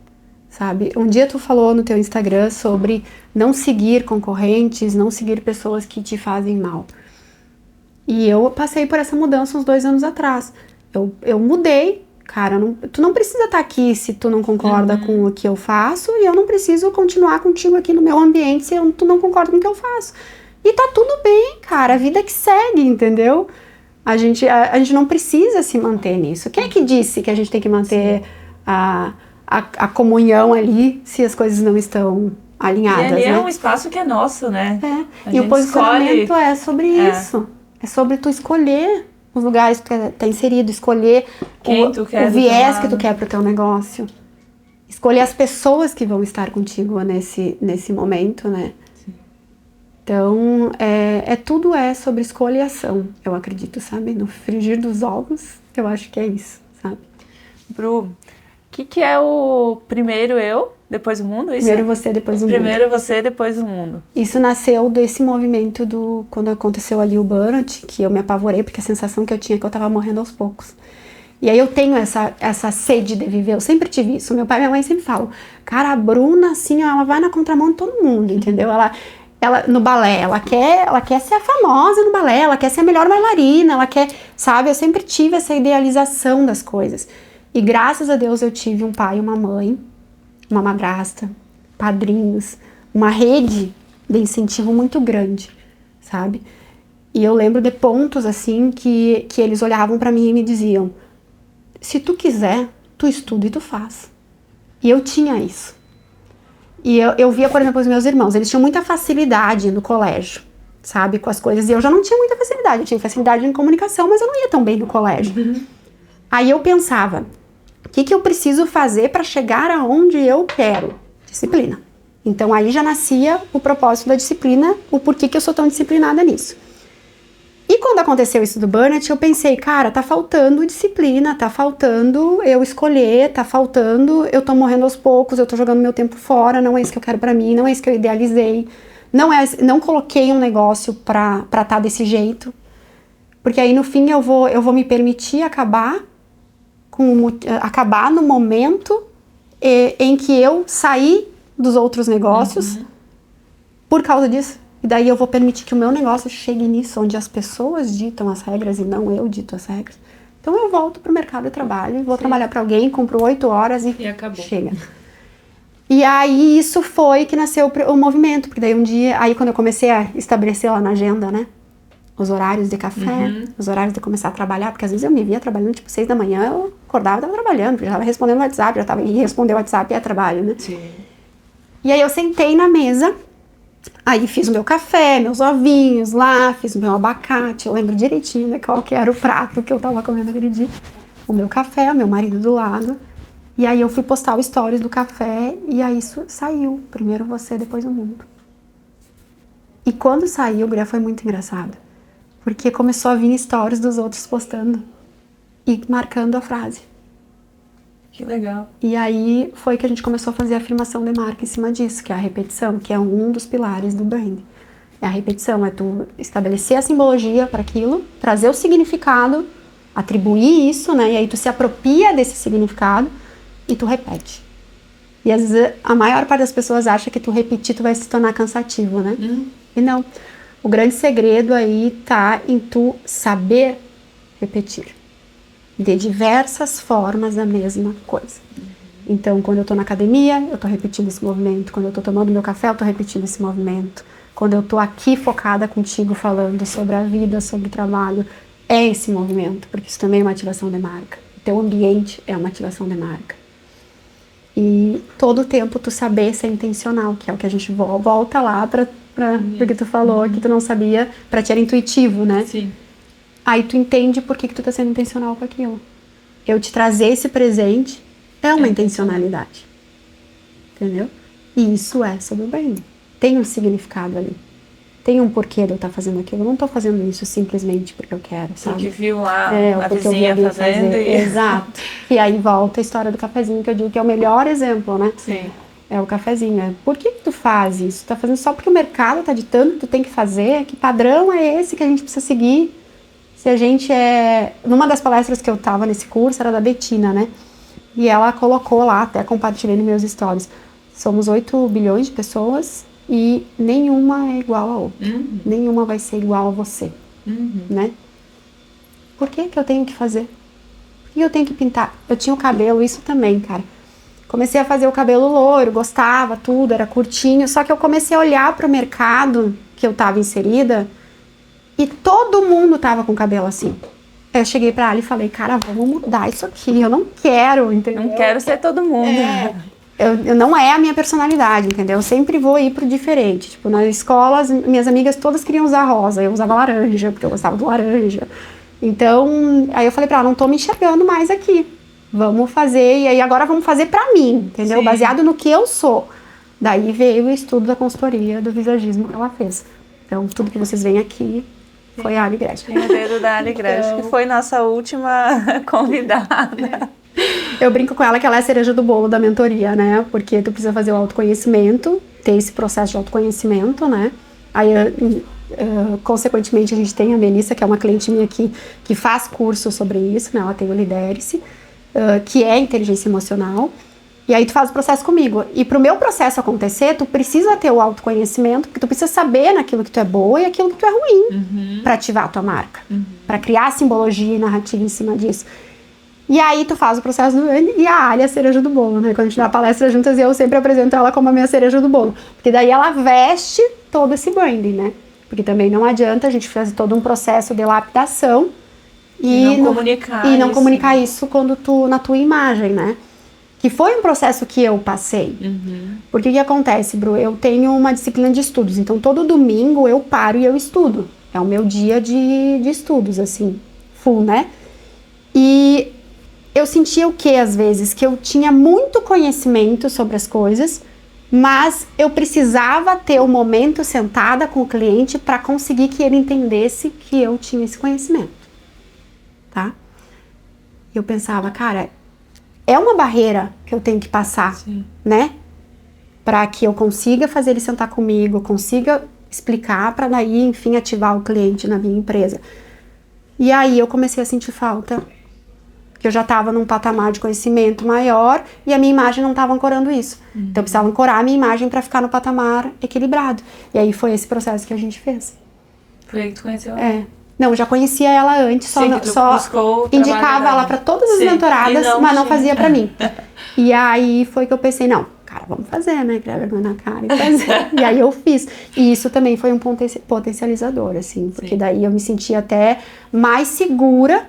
Speaker 3: sabe? Um dia tu falou no teu Instagram sobre não seguir concorrentes, não seguir pessoas que te fazem mal. E eu passei por essa mudança uns 2 anos atrás. Eu mudei, cara, tu não precisa estar aqui se tu não concorda com o que eu faço, e eu não preciso continuar contigo aqui no meu ambiente se tu não concorda com o que eu faço. E tá tudo bem, cara, a vida que segue, entendeu? A gente não precisa se manter nisso. Quem é que disse que a gente tem que manter a comunhão ali se as coisas não estão alinhadas,
Speaker 2: e ali
Speaker 3: né?
Speaker 2: é um espaço que é nosso, né?
Speaker 3: E o posicionamento é sobre isso. É sobre tu escolher os lugares que tu tá inserido, escolher o viés que tu quer pro teu negócio. Escolher as pessoas que vão estar contigo nesse momento, né? Sim. Então, tudo é sobre escolha e ação, eu acredito, sabe? No frigir dos ovos, eu acho que é isso, sabe?
Speaker 2: Bru, o que é o primeiro eu, depois o mundo? Isso
Speaker 3: primeiro você, depois o mundo.
Speaker 2: Primeiro você, depois o mundo.
Speaker 3: Isso nasceu desse movimento quando aconteceu ali o burnout, que eu me apavorei, porque a sensação que eu tinha é que eu tava morrendo aos poucos. E aí eu tenho essa sede de viver, eu sempre tive isso. Meu pai e minha mãe sempre falam, cara, a Bruna, assim, ela vai na contramão de todo mundo, entendeu? Ela no balé, ela quer ser a famosa no balé, ela quer ser a melhor bailarina, ela quer, sabe? Eu sempre tive essa idealização das coisas. E graças a Deus eu tive um pai e uma mãe, uma madrasta, padrinhos, uma rede de incentivo muito grande, sabe? E eu lembro de pontos, assim, que eles olhavam pra mim e me diziam, se tu quiser, tu estuda e tu faz. E eu tinha isso. E eu via, por exemplo, os meus irmãos, eles tinham muita facilidade no colégio, sabe, com as coisas. E eu já não tinha muita facilidade, eu tinha facilidade em comunicação, mas eu não ia tão bem no colégio. Aí eu pensava, o que eu preciso fazer para chegar aonde eu quero? Disciplina. Então aí já nascia o propósito da disciplina, o porquê que eu sou tão disciplinada nisso. E quando aconteceu isso do burnout, eu pensei, cara, tá faltando disciplina, tá faltando eu escolher, tá faltando, eu tô morrendo aos poucos, eu tô jogando meu tempo fora, não é isso que eu quero pra mim, não é isso que eu idealizei, não coloquei um negócio pra tá desse jeito, porque aí no fim eu vou me permitir acabar no momento em que eu saí dos outros negócios por causa disso. E daí eu vou permitir que o meu negócio chegue nisso, onde as pessoas ditam as regras e não eu dito as regras. Então eu volto pro mercado de trabalho, vou trabalhar para alguém, compro 8 horas e acabou. Chega. E aí isso foi que nasceu o movimento, porque daí um dia, aí quando eu comecei a estabelecer lá na agenda, né, os horários de café, os horários de começar a trabalhar, porque às vezes eu me via trabalhando tipo 6 da manhã, eu acordava e tava trabalhando, já tava respondendo o WhatsApp, já tava responder o WhatsApp e é trabalho, né?
Speaker 2: Sim. E
Speaker 3: aí eu sentei na mesa. Aí fiz o meu café, meus ovinhos lá, fiz o meu abacate, eu lembro direitinho de qual que era o prato que eu tava comendo aquele dia. O meu café, o meu marido do lado. E aí eu fui postar o stories do café e aí isso saiu. Primeiro você, depois o mundo. E quando saiu, guria, foi muito engraçado. Porque começou a vir stories dos outros postando e marcando a frase.
Speaker 2: Que legal.
Speaker 3: E aí foi que a gente começou a fazer a afirmação de marca em cima disso, que é a repetição, que é um dos pilares do brand. A repetição é tu estabelecer a simbologia para aquilo, trazer o significado, atribuir isso, né? E aí tu se apropria desse significado e tu repete. E às vezes a maior parte das pessoas acha que tu repetir tu vai se tornar cansativo, né? E não. O grande segredo aí tá em tu saber repetir. De diversas formas a mesma coisa. Então, quando eu tô na academia, eu tô repetindo esse movimento. Quando eu tô tomando meu café, eu tô repetindo esse movimento. Quando eu tô aqui focada contigo falando sobre a vida, sobre o trabalho, é esse movimento, porque isso também é uma ativação de marca. O teu ambiente é uma ativação de marca. E todo o tempo tu saber ser intencional, que é o que a gente volta lá porque tu falou que tu não sabia, pra ti era intuitivo, né?
Speaker 2: Sim.
Speaker 3: Aí tu entende por que tu tá sendo intencional com aquilo. Eu te trazer esse presente é uma intencionalidade. Entendeu? E isso é sobre o bem. Tem um significado ali. Tem um porquê de eu estar fazendo aquilo. Eu não tô fazendo isso simplesmente porque eu quero, sabe?
Speaker 2: Porque viu lá a
Speaker 3: porque
Speaker 2: vizinha fazendo.
Speaker 3: Exato. E aí volta a história do cafezinho, que eu digo que é o melhor exemplo, né?
Speaker 2: Sim.
Speaker 3: É o cafezinho. Por que tu faz isso? Tu tá fazendo só porque o mercado tá ditando que tu tem que fazer? Que padrão é esse que a gente precisa seguir? se a gente é... Numa das palestras que eu tava nesse curso, era da Betina, né? E ela colocou lá, até compartilhei nos meus stories, somos 8 bilhões de pessoas e nenhuma é igual a outra. Nenhuma vai ser igual a você, né? Por que eu tenho que fazer? Por que eu tenho que pintar? Eu tinha o cabelo, isso também, cara. Comecei a fazer o cabelo loiro, gostava, tudo, era curtinho. Só que eu comecei a olhar pro mercado que eu tava inserida e todo mundo tava com cabelo assim. Eu cheguei pra ela e falei, cara, vamos mudar isso aqui, eu não quero, entendeu?
Speaker 2: Não quero ser todo mundo.
Speaker 3: Eu não é a minha personalidade, entendeu? Eu sempre vou ir pro diferente. Tipo, na escola, minhas amigas todas queriam usar rosa, eu usava laranja, porque eu gostava do laranja. Então, aí eu falei pra ela, não tô me enxergando mais aqui. Vamos fazer, e aí agora vamos fazer pra mim, entendeu? Sim. Baseado no que eu sou. Daí veio o estudo da consultoria do visagismo que ela fez. Então, tudo que vocês veem aqui foi a Ali Gretchen.
Speaker 2: Tem o dedo da Ali Gretchen, então... que foi nossa última convidada.
Speaker 3: Eu brinco com ela que ela é a cereja do bolo da mentoria, né? Porque tu precisa fazer o autoconhecimento, ter esse processo de autoconhecimento, né? Aí, consequentemente, a gente tem a Melissa, que é uma cliente minha aqui, que faz curso sobre isso, né? Ela tem o Lidere-se, que é inteligência emocional. E aí tu faz o processo comigo. E pro meu processo acontecer, tu precisa ter o autoconhecimento, porque tu precisa saber naquilo que tu é boa e aquilo que tu é ruim, pra ativar a tua marca, pra criar simbologia e narrativa em cima disso. E aí tu faz o processo do Anne e a Ali é a cereja do bolo, né? Quando a gente dá palestra juntas, eu sempre apresento ela como a minha cereja do bolo. Porque daí ela veste todo esse branding, né? Porque também não adianta a gente fazer todo um processo de lapidação e não comunicar isso quando na tua imagem, né? Que foi um processo que eu passei. Porque o que acontece, Bru? Eu tenho uma disciplina de estudos, então todo domingo eu paro e eu estudo. É o meu dia de estudos, assim, full, né? E eu sentia o que, às vezes? Que eu tinha muito conhecimento sobre as coisas, mas eu precisava ter o momento sentada com o cliente para conseguir que ele entendesse que eu tinha esse conhecimento, tá? Eu pensava, cara, é uma barreira que eu tenho que passar, sim, né? Para que eu consiga fazer ele sentar comigo, consiga explicar para daí, enfim, ativar o cliente na minha empresa. E aí eu comecei a sentir falta, que eu já estava num patamar de conhecimento maior e a minha imagem não estava ancorando isso. Então eu precisava ancorar a minha imagem para ficar no patamar equilibrado. E aí foi esse processo que a gente fez.
Speaker 2: Foi aí que tu conheceu ela?
Speaker 3: É. Não, eu já conhecia ela antes, só indicava ela para todas as mentoradas, mas não fazia para mim. E aí foi que eu pensei, não, cara, vamos fazer, né? Criar vergonha na cara e fazer. E aí eu fiz. E isso também foi um potencializador, assim, porque daí eu me sentia até mais segura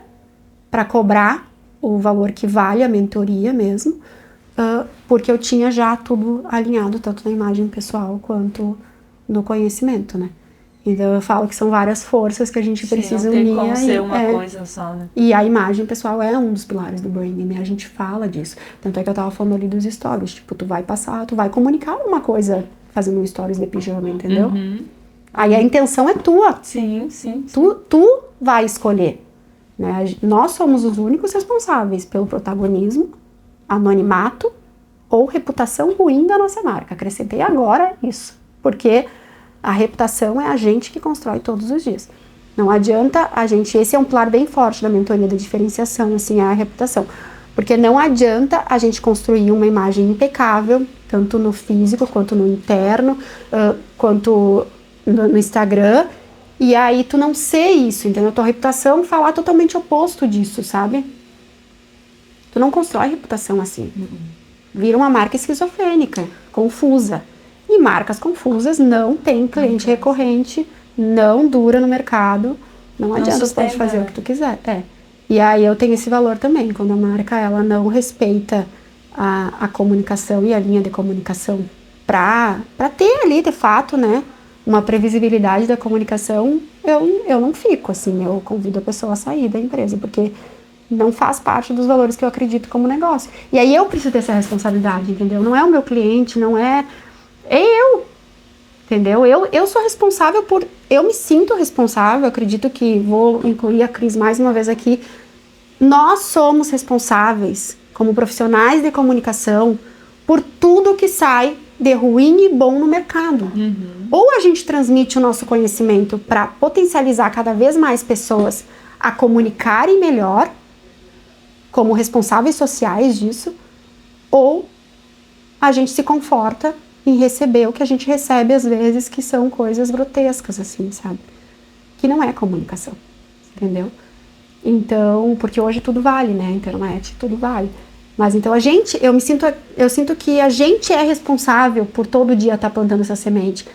Speaker 3: para cobrar o valor que vale a mentoria mesmo, porque eu tinha já tudo alinhado, tanto na imagem pessoal quanto no conhecimento, né? Então eu falo que são várias forças que a gente precisa unir.
Speaker 2: Não tem como ser uma coisa só, né?
Speaker 3: E a imagem pessoal é um dos pilares do branding, né? A gente fala disso. Tanto é que eu tava falando ali dos stories, tipo, tu vai comunicar uma coisa fazendo um stories de pijama, entendeu? Aí a intenção é tua.
Speaker 2: Sim, sim.
Speaker 3: Tu vai escolher. Né? Nós somos os únicos responsáveis pelo protagonismo, anonimato ou reputação ruim da nossa marca. Acrescentei agora isso, porque a reputação é a gente que constrói todos os dias. Não adianta a gente, esse é um pilar bem forte da mentoria da diferenciação, assim, é a reputação. Porque não adianta a gente construir uma imagem impecável, tanto no físico, quanto no interno, quanto no Instagram, e aí tu não ser isso, entendeu? Tua reputação falar totalmente oposto disso, sabe? Tu não constrói reputação assim. Vira uma marca esquizofrênica, confusa. E marcas confusas não tem cliente recorrente, não dura no mercado, não adianta, você pode fazer o que tu quiser. E aí eu tenho esse valor também, quando a marca ela não respeita a comunicação e a linha de comunicação pra ter ali, de fato, né? Uma previsibilidade da comunicação, eu não fico, assim, eu convido a pessoa a sair da empresa, porque não faz parte dos valores que eu acredito como negócio. E aí eu preciso ter essa responsabilidade, entendeu? Não é o meu cliente, não é eu, entendeu? Eu sou responsável eu me sinto responsável, acredito que vou incluir a Cris mais uma vez aqui, nós somos responsáveis, como profissionais de comunicação, por tudo que sai de ruim e bom no mercado. Ou a gente transmite o nosso conhecimento para potencializar cada vez mais pessoas a comunicarem melhor, como responsáveis sociais disso, ou a gente se conforta em receber o que a gente recebe às vezes, que são coisas grotescas, assim, sabe? Que não é comunicação, entendeu? Então, porque hoje tudo vale, né? Internet, tudo vale. Mas então eu sinto que a gente é responsável por todo dia estar plantando essa semente,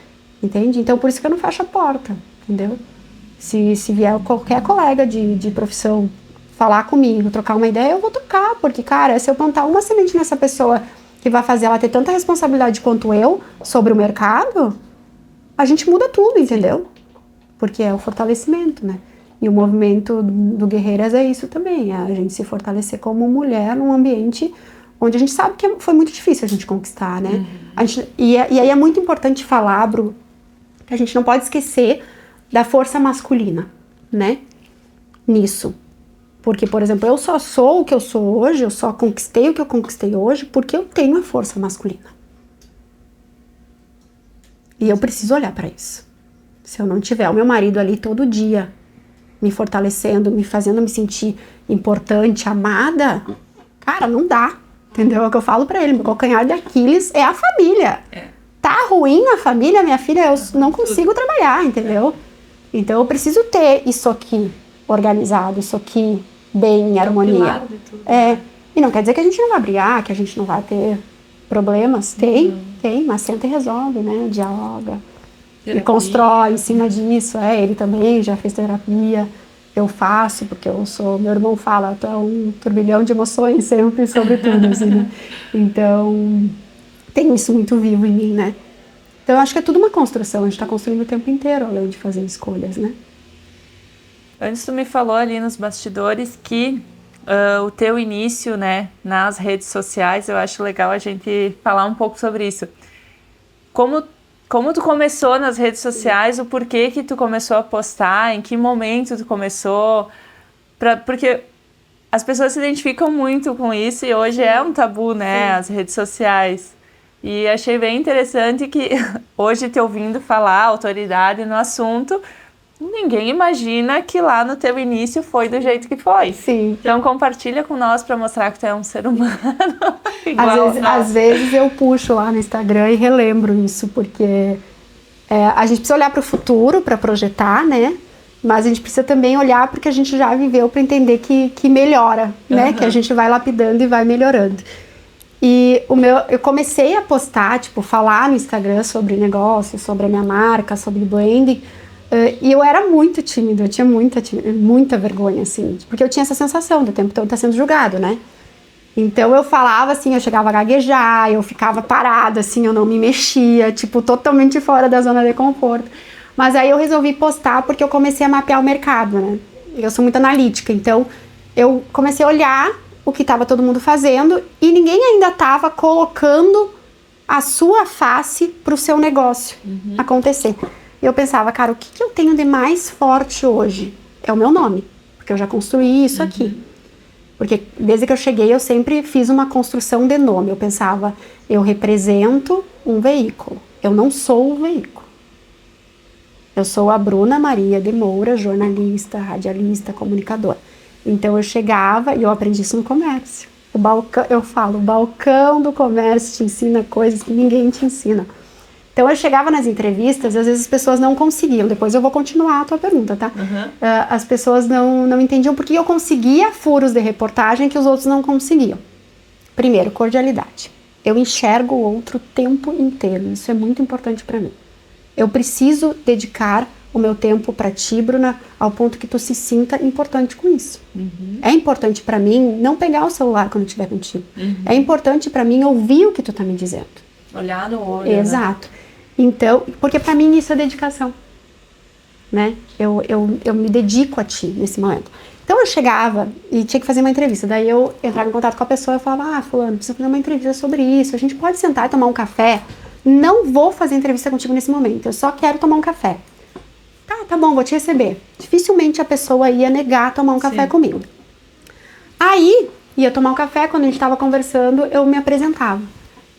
Speaker 3: entende? Então, por isso que eu não fecho a porta, entendeu? Se vier qualquer colega de profissão falar comigo, trocar uma ideia, eu vou trocar, porque, cara, se eu plantar uma semente nessa pessoa que vai fazer ela ter tanta responsabilidade quanto eu sobre o mercado, a gente muda tudo, entendeu? Porque é o fortalecimento, né? E o movimento do Guerreiras é isso também, é a gente se fortalecer como mulher num ambiente onde a gente sabe que foi muito difícil a gente conquistar, né? E aí é muito importante falar, Bru, que a gente não pode esquecer da força masculina, né? Nisso. Porque, por exemplo, eu só sou o que eu sou hoje, eu só conquistei o que eu conquistei hoje porque eu tenho a força masculina. E eu preciso olhar para isso. Se eu não tiver o meu marido ali todo dia me fortalecendo, me fazendo me sentir importante, amada, cara, não dá. Entendeu? É o que eu falo pra ele, meu calcanhar de Aquiles é a família. Tá ruim a família, minha filha, eu não consigo trabalhar, entendeu? Então eu preciso ter isso aqui organizado, isso aqui bem em harmonia. E não quer dizer que a gente não vai brigar, que a gente não vai ter problemas. Tem, mas senta e resolve, né? Dialoga. E constrói em cima disso. Ele também já fez terapia. Eu faço, porque meu irmão fala, tu é um turbilhão de emoções sempre sobre tudo, assim, né? Então, tem isso muito vivo em mim, né? Então, eu acho que é tudo uma construção, a gente tá construindo o tempo inteiro, além de fazer escolhas, né?
Speaker 2: Antes tu me falou ali nos bastidores que o teu início, né, nas redes sociais, eu acho legal a gente falar um pouco sobre isso. Como tu começou nas redes sociais, o porquê que tu começou a postar, em que momento tu começou, porque as pessoas se identificam muito com isso e hoje é um tabu, né, as redes sociais. E achei bem interessante que hoje te ouvindo falar autoridade no assunto, ninguém imagina que lá no teu início foi do jeito que foi.
Speaker 3: Sim.
Speaker 2: Então compartilha com nós para mostrar que tu é um ser humano igual
Speaker 3: às vezes eu puxo lá no Instagram e relembro isso, porque a gente precisa olhar para o futuro, para projetar, né? Mas a gente precisa também olhar porque a gente já viveu para entender que melhora, né? Que a gente vai lapidando e vai melhorando. E eu comecei a postar, tipo, falar no Instagram sobre negócio, sobre a minha marca, sobre branding. E eu era muito tímida, eu tinha muita vergonha, assim, porque eu tinha essa sensação do tempo todo tá sendo julgado, né? Então eu falava assim, eu chegava a gaguejar, eu ficava parada, assim, eu não me mexia, tipo, totalmente fora da zona de conforto. Mas aí eu resolvi postar porque eu comecei a mapear o mercado, né? Eu sou muito analítica, então eu comecei a olhar o que estava todo mundo fazendo e ninguém ainda estava colocando a sua face pro seu negócio acontecer. Eu pensava, cara, o que eu tenho de mais forte hoje? É o meu nome, porque eu já construí isso aqui. Porque desde que eu cheguei, eu sempre fiz uma construção de nome. Eu pensava, eu represento um veículo, eu não sou o veículo. Eu sou a Bruna Maria de Moura, jornalista, radialista, comunicadora. Então eu chegava e eu aprendi isso no comércio. Eu falo, o balcão do comércio te ensina coisas que ninguém te ensina. Então eu chegava nas entrevistas e às vezes as pessoas não conseguiam. Depois eu vou continuar a tua pergunta, tá? As pessoas não entendiam porque eu conseguia furos de reportagem que os outros não conseguiam. Primeiro, cordialidade. Eu enxergo o outro o tempo inteiro. Isso é muito importante para mim. Eu preciso dedicar o meu tempo para ti, Bruna, ao ponto que tu se sinta importante com isso. É importante para mim não pegar o celular quando eu estiver contigo. É importante para mim ouvir o que tu tá me dizendo.
Speaker 2: Olhar no olho.
Speaker 3: Exato. Né? Então, porque para mim isso é dedicação, né? Eu me dedico a ti nesse momento. Então eu chegava e tinha que fazer uma entrevista, daí eu entrava em contato com a pessoa e falava, fulano, preciso fazer uma entrevista sobre isso, a gente pode sentar e tomar um café? Não vou fazer entrevista contigo nesse momento, eu só quero tomar um café. Tá bom, vou te receber. Dificilmente a pessoa ia negar tomar um café comigo. Aí, ia tomar um café, quando a gente estava conversando, eu me apresentava.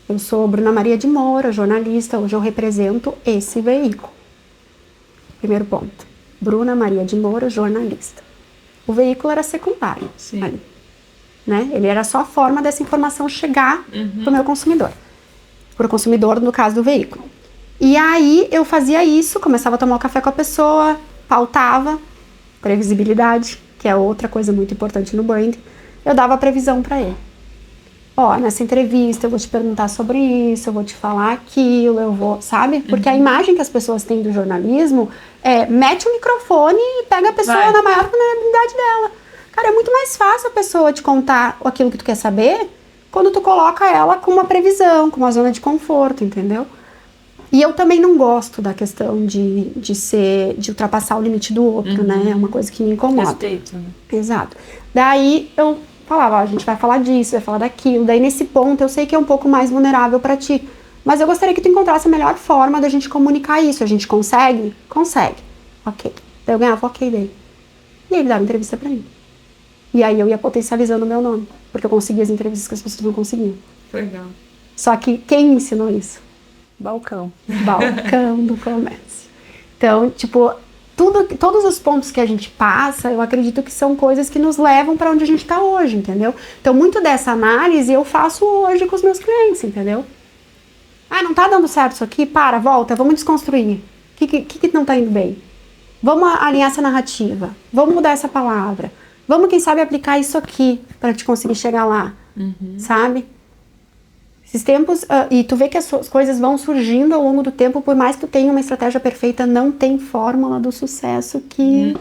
Speaker 3: Eu sou Bruna Maria de Moura, jornalista, hoje eu represento esse veículo. Primeiro ponto. Bruna Maria de Moura, jornalista. O veículo era secundário.
Speaker 2: Sim.
Speaker 3: Ali, né? Ele era só a forma dessa informação chegar pro meu consumidor. Pro consumidor, no caso do veículo. E aí eu fazia isso, começava a tomar um café com a pessoa, pautava, previsibilidade, que é outra coisa muito importante no branding. Eu dava a previsão para ele. Ó, nessa entrevista eu vou te perguntar sobre isso, eu vou te falar aquilo, eu vou, sabe? Porque a imagem que as pessoas têm do jornalismo é mete o microfone e pega a pessoa na maior vulnerabilidade dela. Cara, é muito mais fácil a pessoa te contar aquilo que tu quer saber quando tu coloca ela com uma previsão, com uma zona de conforto, entendeu? E eu também não gosto da questão de ultrapassar o limite do outro, né? É uma coisa que me incomoda.
Speaker 2: Respeito, né?
Speaker 3: Exato. Daí eu falava, ó, a gente vai falar disso, vai falar daquilo. Daí nesse ponto eu sei que é um pouco mais vulnerável pra ti. Mas eu gostaria que tu encontrasse a melhor forma da gente comunicar isso. A gente consegue? Consegue. Ok. Daí eu ganhava ok dele. E aí ele dava entrevista pra mim. E aí eu ia potencializando o meu nome. Porque eu conseguia as entrevistas que as pessoas não conseguiam.
Speaker 2: Legal.
Speaker 3: Só que quem me ensinou isso?
Speaker 2: Balcão.
Speaker 3: Balcão do comércio. Então, tipo, todos os pontos que a gente passa, eu acredito que são coisas que nos levam para onde a gente está hoje, entendeu? Então, muito dessa análise eu faço hoje com os meus clientes, entendeu? Ah, não tá dando certo isso aqui? Para, volta, vamos desconstruir. O que não tá indo bem? Vamos alinhar essa narrativa. Vamos mudar essa palavra. Vamos, quem sabe, aplicar isso aqui para te conseguir chegar lá, sabe? Esses tempos, e tu vê que as coisas vão surgindo ao longo do tempo, por mais que tu tenha uma estratégia perfeita, não tem fórmula do sucesso que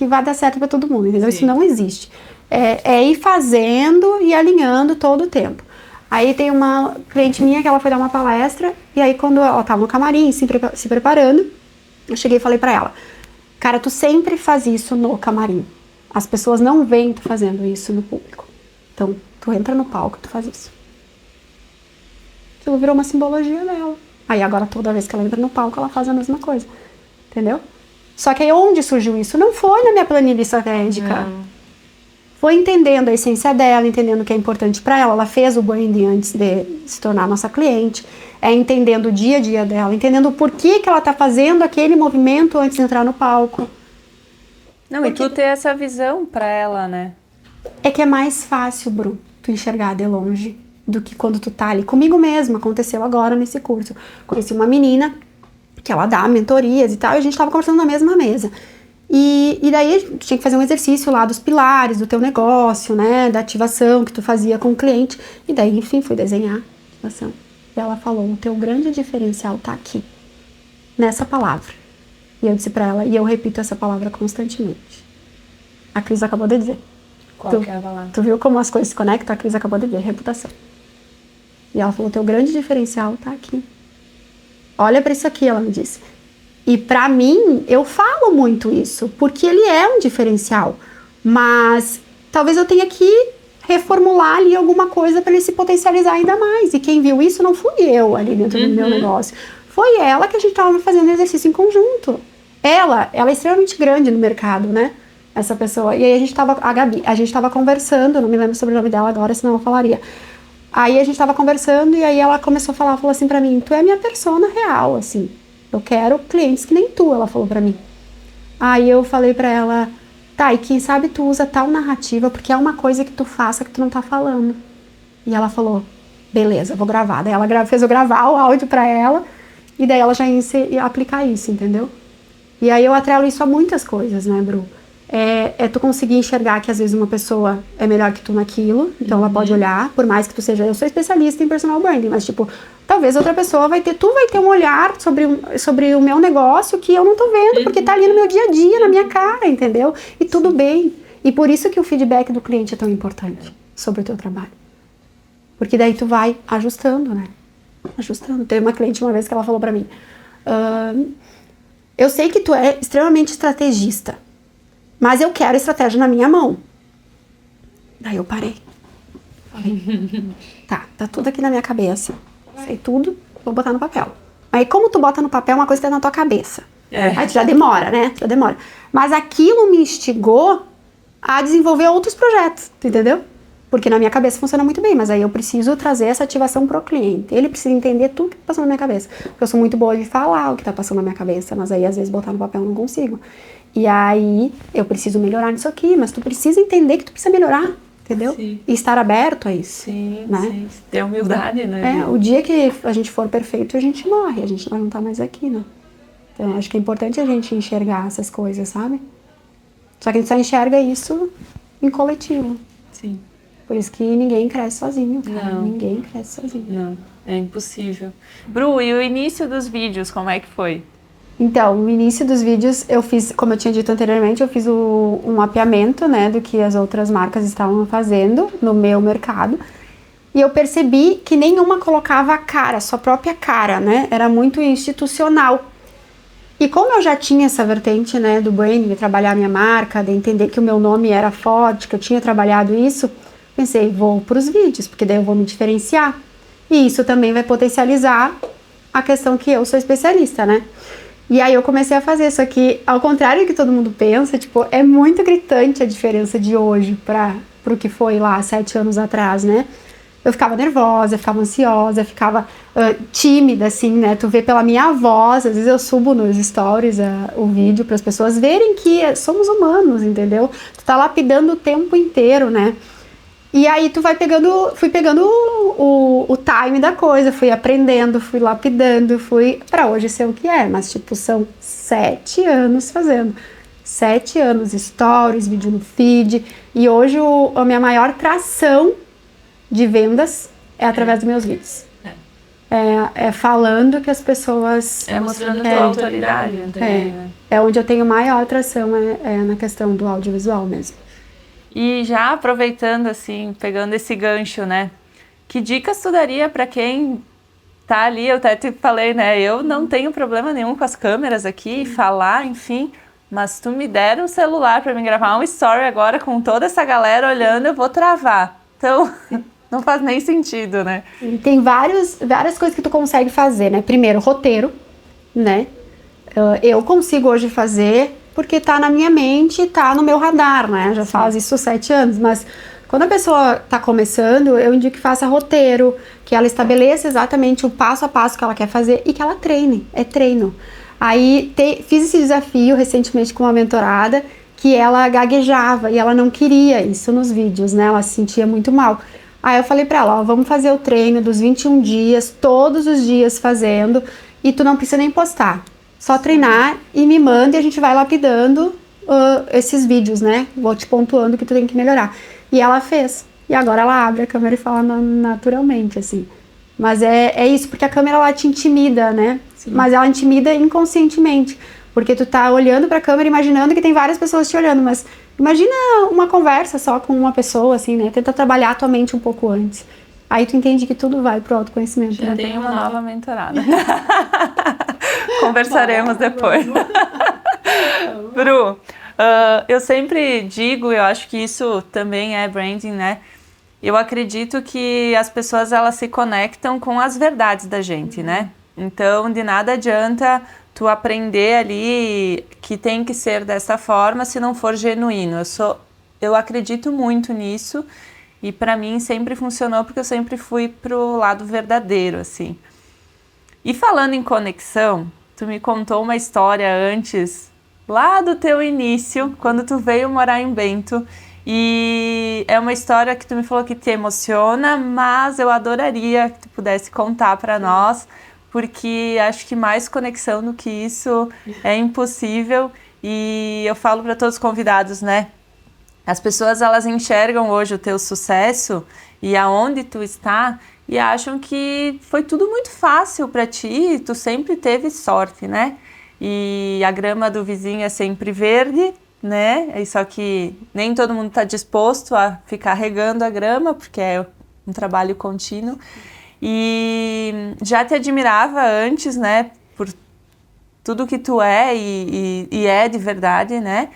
Speaker 3: vai dar certo para todo mundo, entendeu? Sim. Isso não existe. É ir fazendo e alinhando todo o tempo. Aí tem uma cliente minha que ela foi dar uma palestra, e aí quando ela tava no camarim, se preparando, eu cheguei e falei pra ela, cara, tu sempre faz isso no camarim. As pessoas não veem tu fazendo isso no público. Então, tu entra no palco e tu faz isso. Aquilo virou uma simbologia dela. Aí agora toda vez que ela entra no palco, ela faz a mesma coisa. Entendeu? Só que aí onde surgiu isso? Não foi na minha planilha estratégica. Foi entendendo a essência dela, entendendo o que é importante para ela. Ela fez o branding antes de se tornar nossa cliente. Entendendo o dia a dia dela, entendendo o porquê que ela tá fazendo aquele movimento antes de entrar no palco.
Speaker 2: Não, porque... e tu ter essa visão para ela, né?
Speaker 3: É que é mais fácil, Bru, tu enxergar de longe do que quando tu tá ali. Comigo mesma, aconteceu agora nesse curso. Conheci uma menina que ela dá mentorias e tal, e a gente tava conversando na mesma mesa. E daí a gente tinha que fazer um exercício lá dos pilares do teu negócio, né, da ativação que tu fazia com o cliente. E daí, enfim, fui desenhar a ativação. E ela falou, o teu grande diferencial tá aqui, nessa palavra. E eu disse pra ela, e eu repito essa palavra constantemente. A Cris acabou de dizer.
Speaker 2: Qual que é a palavra? Tu
Speaker 3: viu como as coisas se conectam? A Cris acabou de dizer, reputação. E ela falou, teu grande diferencial tá aqui. Olha pra isso aqui, ela me disse. E pra mim, eu falo muito isso, porque ele é um diferencial. Mas talvez eu tenha que reformular ali alguma coisa pra ele se potencializar ainda mais. E quem viu isso não fui eu ali dentro do meu negócio. Foi ela que a gente tava fazendo exercício em conjunto. Ela é extremamente grande no mercado, né? Essa pessoa. E aí a Gabi, a gente tava conversando, não me lembro sobre o nome dela agora, senão eu falaria. Aí a gente tava conversando e aí ela começou a falar, falou assim pra mim, tu é minha persona real, assim. Eu quero clientes que nem tu, ela falou pra mim. Aí eu falei pra ela, tá, e quem sabe tu usa tal narrativa, porque é uma coisa que tu faça que tu não tá falando. E ela falou, beleza, vou gravar. Daí ela fez eu gravar o áudio pra ela, e daí ela já ia aplicar isso, entendeu? E aí eu atrelo isso a muitas coisas, né, Bru? É tu conseguir enxergar que às vezes uma pessoa é melhor que tu naquilo, então ela pode olhar, por mais que tu seja, eu sou especialista em personal branding, mas tipo, talvez outra pessoa tu vai ter um olhar sobre o meu negócio que eu não tô vendo, porque tá ali no meu dia a dia, na minha cara, entendeu? E tudo bem. E por isso que o feedback do cliente é tão importante sobre o teu trabalho. Porque daí tu vai ajustando, né? Ajustando. Teve uma cliente uma vez que ela falou pra mim, eu sei que tu é extremamente estrategista, mas eu quero estratégia na minha mão. Daí eu parei. Falei, tá tudo aqui na minha cabeça. Sei tudo, vou botar no papel. Aí como tu bota no papel, uma coisa que tá na tua cabeça. Aí tu já demora, né? Já demora. Mas aquilo me instigou a desenvolver outros projetos, tu entendeu? Porque na minha cabeça funciona muito bem, mas aí eu preciso trazer essa ativação pro cliente. Ele precisa entender tudo que tá passando na minha cabeça. Porque eu sou muito boa de falar o que tá passando na minha cabeça, mas aí às vezes botar no papel eu não consigo. E aí eu preciso melhorar nisso aqui, mas tu precisa entender que tu precisa melhorar, entendeu?
Speaker 2: Sim.
Speaker 3: E estar aberto a isso.
Speaker 2: Sim,
Speaker 3: né?
Speaker 2: sim. Ter humildade, né?
Speaker 3: O dia que a gente for perfeito, a gente morre, a gente não tá mais aqui, né? Então acho que é importante a gente enxergar essas coisas, sabe? Só que a gente só enxerga isso em coletivo.
Speaker 2: Sim.
Speaker 3: Por isso que ninguém cresce sozinho, cara.
Speaker 2: Não.
Speaker 3: Ninguém cresce sozinho.
Speaker 2: Não, é impossível. Bru, e o início dos vídeos, como é que foi?
Speaker 3: Então, no início dos vídeos, eu fiz, como eu tinha dito anteriormente, eu fiz um mapeamento, né, do que as outras marcas estavam fazendo no meu mercado. E eu percebi que nenhuma colocava a cara, sua própria cara, né? Era muito institucional. E como eu já tinha essa vertente, né, do branding, de trabalhar a minha marca, de entender que o meu nome era forte, que eu tinha trabalhado isso, pensei, vou para os vídeos, porque daí eu vou me diferenciar. E isso também vai potencializar a questão que eu sou especialista, né? E aí eu comecei a fazer, só que ao contrário do que todo mundo pensa, tipo, é muito gritante a diferença de hoje pro que foi lá 7 anos atrás, né? Eu ficava nervosa, eu ficava ansiosa, eu ficava tímida, assim, né? Tu vê pela minha voz, às vezes eu subo nos stories o vídeo para as pessoas verem que somos humanos, entendeu? Tu tá lapidando o tempo inteiro, né? E aí tu fui pegando o time da coisa, fui aprendendo, fui lapidando, fui pra hoje ser o que é, mas tipo, são 7 anos fazendo. 7 anos, stories, vídeo no feed, e hoje a minha maior tração de vendas é através dos meus vídeos. É falando que as pessoas...
Speaker 2: É mostrando tua autoridade.
Speaker 3: É onde eu tenho maior atração, é na questão do audiovisual mesmo.
Speaker 2: E já aproveitando, assim, pegando esse gancho, né? Que dicas tu daria pra quem tá ali? Eu até te falei, né? Eu não tenho problema nenhum com as câmeras aqui, falar, enfim. Mas tu me der um celular pra me gravar um story agora com toda essa galera olhando, eu vou travar. Então, não faz nem sentido, né?
Speaker 3: E tem várias coisas que tu consegue fazer, né? Primeiro, roteiro, né? Eu consigo hoje fazer... porque tá na minha mente, tá no meu radar, né? Já faz isso 7 anos, mas quando a pessoa tá começando, eu indico que faça roteiro, que ela estabeleça exatamente o passo a passo que ela quer fazer e que ela treine, é treino. Aí fiz esse desafio recentemente com uma mentorada, que ela gaguejava e ela não queria isso nos vídeos, né? Ela se sentia muito mal. Aí eu falei pra ela, ó, vamos fazer o treino dos 21 dias, todos os dias fazendo, e tu não precisa nem postar. Só treinar e me manda e a gente vai lapidando esses vídeos, né? Vou te pontuando o que tu tem que melhorar. E ela fez. E agora ela abre a câmera e fala naturalmente, assim. Mas é isso, porque a câmera ela te intimida, né? Sim. Mas ela intimida inconscientemente. Porque tu tá olhando pra câmera, imaginando que tem várias pessoas te olhando. Mas imagina uma conversa só com uma pessoa, assim, né? Tenta trabalhar a tua mente um pouco antes. Aí tu entende que tudo vai pro autoconhecimento.
Speaker 2: Já tem uma nova mentorada. Conversaremos depois. Bru, eu sempre digo, eu acho que isso também é branding, né? Eu acredito que as pessoas, elas se conectam com as verdades da gente, né? Então, de nada adianta tu aprender ali que tem que ser dessa forma se não for genuíno. Eu acredito muito nisso. E pra mim sempre funcionou porque eu sempre fui pro lado verdadeiro, assim. E falando em conexão, tu me contou uma história antes, lá do teu início, quando tu veio morar em Bento. E é uma história que tu me falou que te emociona, mas eu adoraria que tu pudesse contar pra nós, porque acho que mais conexão do que isso é impossível. E eu falo pra todos os convidados, né? As pessoas, elas enxergam hoje o teu sucesso e aonde tu está e acham que foi tudo muito fácil para ti, tu sempre teve sorte, né? E a grama do vizinho é sempre verde, né? Só que nem todo mundo está disposto a ficar regando a grama, porque é um trabalho contínuo. E já te admirava antes, né? Por tudo que tu é e é de verdade, né?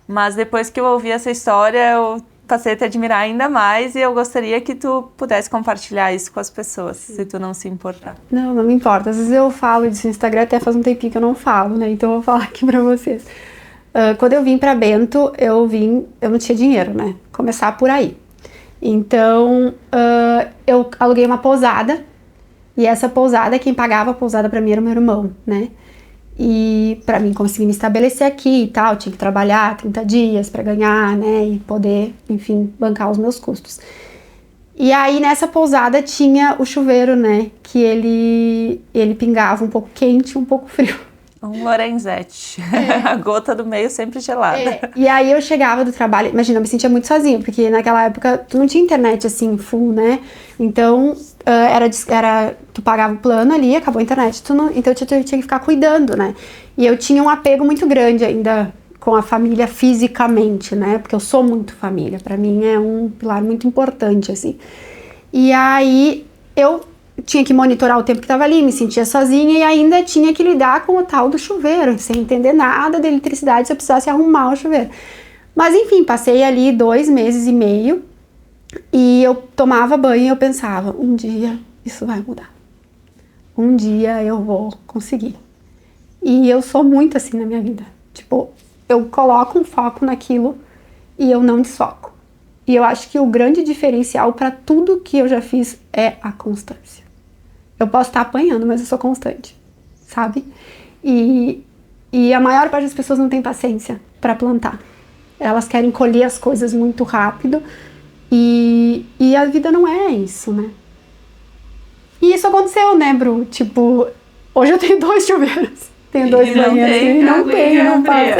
Speaker 2: Mas depois que eu ouvi essa história, eu passei a te admirar ainda mais e eu gostaria que tu pudesse compartilhar isso com as pessoas, se tu não se importar.
Speaker 3: Não me importa. Às vezes eu falo disso no Instagram, até faz um tempinho que eu não falo, né? Então eu vou falar aqui pra vocês. Quando eu vim pra Bento, eu não tinha dinheiro, né? Começar por aí. Então, eu aluguei uma pousada, e essa pousada, quem pagava a pousada pra mim era o meu irmão, né? E pra mim conseguir me estabelecer aqui e tal, tinha que trabalhar 30 dias pra ganhar, né? E poder, enfim, bancar os meus custos. E aí nessa pousada tinha o chuveiro, né? Que ele pingava um pouco quente e um pouco frio.
Speaker 2: Um Lorenzetti. A gota do meio sempre gelada.
Speaker 3: E aí eu chegava do trabalho, imagina, eu me sentia muito sozinha, porque naquela época tu não tinha internet assim, full, né? Então, tu pagava o plano ali, acabou a internet, então tu tinha que ficar cuidando, né? E eu tinha um apego muito grande ainda com a família fisicamente, né? Porque eu sou muito família, pra mim é um pilar muito importante, assim. E aí eu tinha que monitorar o tempo que tava ali, me sentia sozinha e ainda tinha que lidar com o tal do chuveiro, sem entender nada de eletricidade se eu precisasse arrumar o chuveiro. Mas enfim, passei ali 2 meses e meio e eu tomava banho e eu pensava, um dia isso vai mudar. Um dia eu vou conseguir. E eu sou muito assim na minha vida. Tipo, eu coloco um foco naquilo e eu não desfoco. E eu acho que o grande diferencial para tudo que eu já fiz é a constância. Eu posso estar apanhando, mas eu sou constante, sabe? E a maior parte das pessoas não tem paciência para plantar. Elas querem colher as coisas muito rápido e a vida não é isso, né? E isso aconteceu, né, Bru? Tipo, hoje eu tenho 2 chuveiros. Tenho 2 banheiros e não tenho, não faço.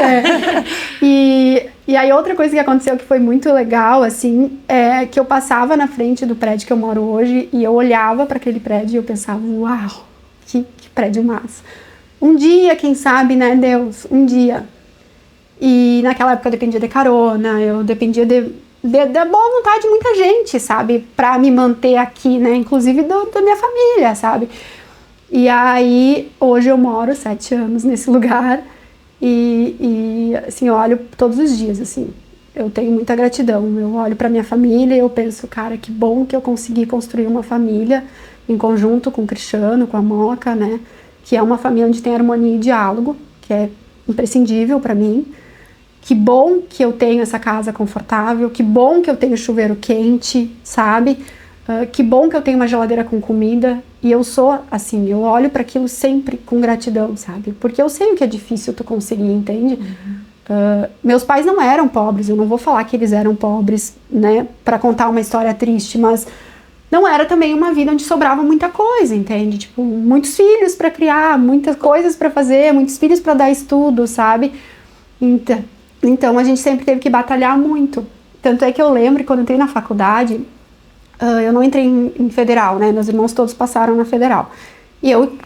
Speaker 3: E aí outra coisa que aconteceu que foi muito legal, assim, é que eu passava na frente do prédio que eu moro hoje e eu olhava para aquele prédio e eu pensava, uau, que prédio massa. Um dia, quem sabe, né, Deus, um dia. E naquela época eu dependia de carona, eu dependia da boa vontade de muita gente, sabe, pra me manter aqui, né, inclusive da minha família, sabe. E aí, hoje eu moro 7 anos nesse lugar e assim, eu olho todos os dias, assim, eu tenho muita gratidão, eu olho pra minha família e eu penso, cara, que bom que eu consegui construir uma família em conjunto com o Cristiano, com a Moca, né, que é uma família onde tem harmonia e diálogo, que é imprescindível pra mim. Que bom que eu tenho essa casa confortável, que bom que eu tenho chuveiro quente, sabe? Que bom que eu tenho uma geladeira com comida. E eu sou assim, eu olho para aquilo sempre com gratidão, sabe? Porque eu sei o que é difícil tu conseguir, entende? Meus pais não eram pobres, eu não vou falar que eles eram pobres, né? Para contar uma história triste, mas não era também uma vida onde sobrava muita coisa, entende? Tipo, muitos filhos para criar, muitas coisas para fazer, muitos filhos para dar estudo, sabe? Então a gente sempre teve que batalhar muito. Tanto é que eu lembro que quando eu entrei na faculdade, eu não entrei em federal, né? Meus irmãos todos passaram na federal. E eu,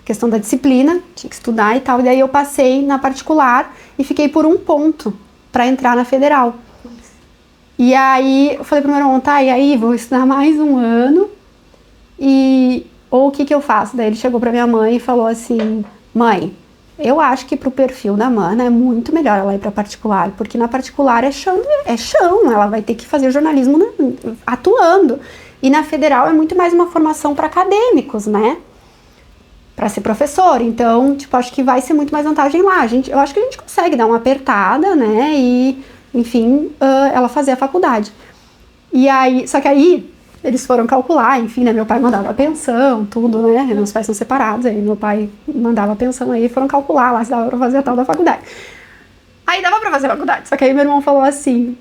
Speaker 3: questão da disciplina, tinha que estudar e tal. E daí eu passei na particular e fiquei por 1 ponto para entrar na federal. E aí eu falei pro meu irmão, tá, e aí vou estudar mais 1 ano ou o que eu faço? Daí ele chegou pra minha mãe e falou assim, mãe, eu acho que pro perfil da Mana é muito melhor ela ir pra particular, porque na particular é chão, ela vai ter que fazer jornalismo, né, atuando. E na federal é muito mais uma formação para acadêmicos, né? Para ser professor. Então, tipo, acho que vai ser muito mais vantagem lá. Eu acho que a gente consegue dar uma apertada, né? E, enfim, ela fazer a faculdade. E aí, só que aí eles foram calcular, enfim, né? Meu pai mandava pensão, tudo, né? Meus pais são separados, aí meu pai mandava pensão, aí foram calcular lá se dava pra fazer a tal da faculdade. Aí dava pra fazer a faculdade, só que aí meu irmão falou assim,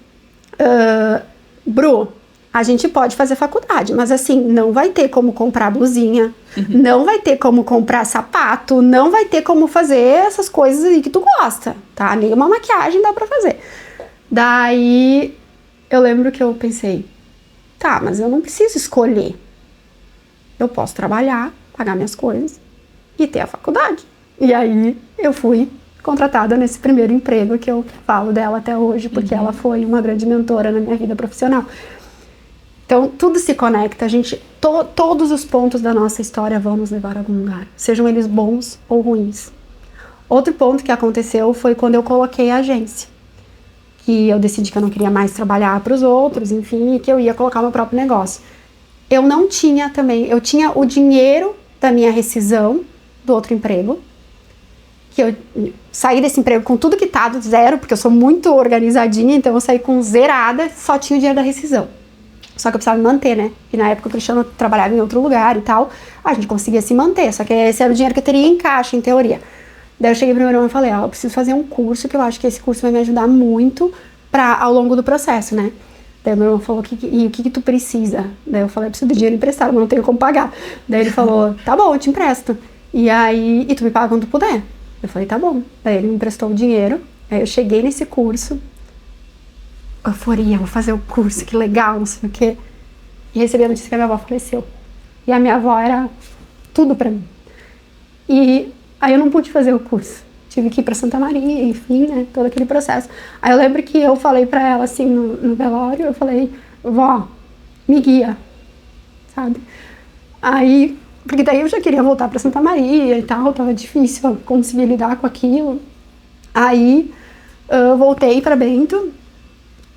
Speaker 3: Bru, a gente pode fazer faculdade, mas assim, não vai ter como comprar blusinha, não vai ter como comprar sapato, não vai ter como fazer essas coisas aí que tu gosta, tá? Nem uma maquiagem dá pra fazer. Daí, eu lembro que eu pensei, tá, mas eu não preciso escolher. Eu posso trabalhar, pagar minhas coisas e ter a faculdade. E aí, eu fui contratada nesse primeiro emprego que eu falo dela até hoje, porque ela foi uma grande mentora na minha vida profissional. Então, tudo se conecta, todos os pontos da nossa história vão nos levar a algum lugar, sejam eles bons ou ruins. Outro ponto que aconteceu foi quando eu coloquei a agência, que eu decidi que eu não queria mais trabalhar para os outros, enfim, e que eu ia colocar o meu próprio negócio. Eu não tinha também, eu tinha o dinheiro da minha rescisão do outro emprego, que eu saí desse emprego com tudo quitado, zero, porque eu sou muito organizadinha, então eu saí com zerada, só tinha o dinheiro da rescisão. Só que eu precisava me manter, né? E na época o Cristiano trabalhava em outro lugar e tal. A gente conseguia se manter, só que esse era o dinheiro que eu teria em caixa, em teoria. Daí eu cheguei pro meu irmão e falei, ó, eu preciso fazer um curso, que eu acho que esse curso vai me ajudar muito ao longo do processo, né? Daí meu irmão falou, o que tu precisa? Daí eu falei, eu preciso de dinheiro emprestado, mas não tenho como pagar. Daí ele falou, tá bom, eu te empresto. E tu me paga quando tu puder. Eu falei, tá bom. Daí ele me emprestou o dinheiro, aí eu cheguei nesse curso, euforia, vou fazer o curso, que legal, não sei o quê. E recebi a notícia que a minha avó faleceu. E a minha avó era tudo pra mim. E aí eu não pude fazer o curso. Tive que ir pra Santa Maria, enfim, né, todo aquele processo. Aí eu lembro que eu falei pra ela, assim, no velório, eu falei, vó, me guia, sabe? Aí, porque daí eu já queria voltar pra Santa Maria e tal, tava difícil eu conseguir lidar com aquilo. Aí eu voltei pra Bento,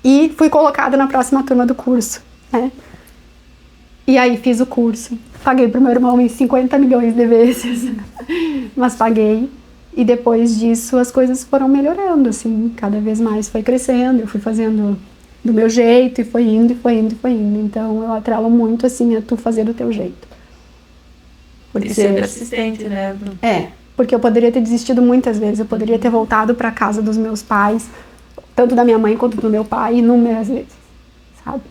Speaker 3: e fui colocada na próxima turma do curso, né? E aí fiz o curso. Paguei pro meu irmão em 50 milhões de vezes. Mas paguei. E depois disso as coisas foram melhorando, assim. Cada vez mais foi crescendo. Eu fui fazendo do meu jeito e foi indo, e foi indo, e foi indo. Então eu atrelo muito, assim, a tu fazer do teu jeito.
Speaker 2: E ser persistente, né, Bruno?
Speaker 3: Porque eu poderia ter desistido muitas vezes. Eu poderia ter voltado pra casa dos meus pais, tanto da minha mãe quanto do meu pai, inúmeras vezes, sabe?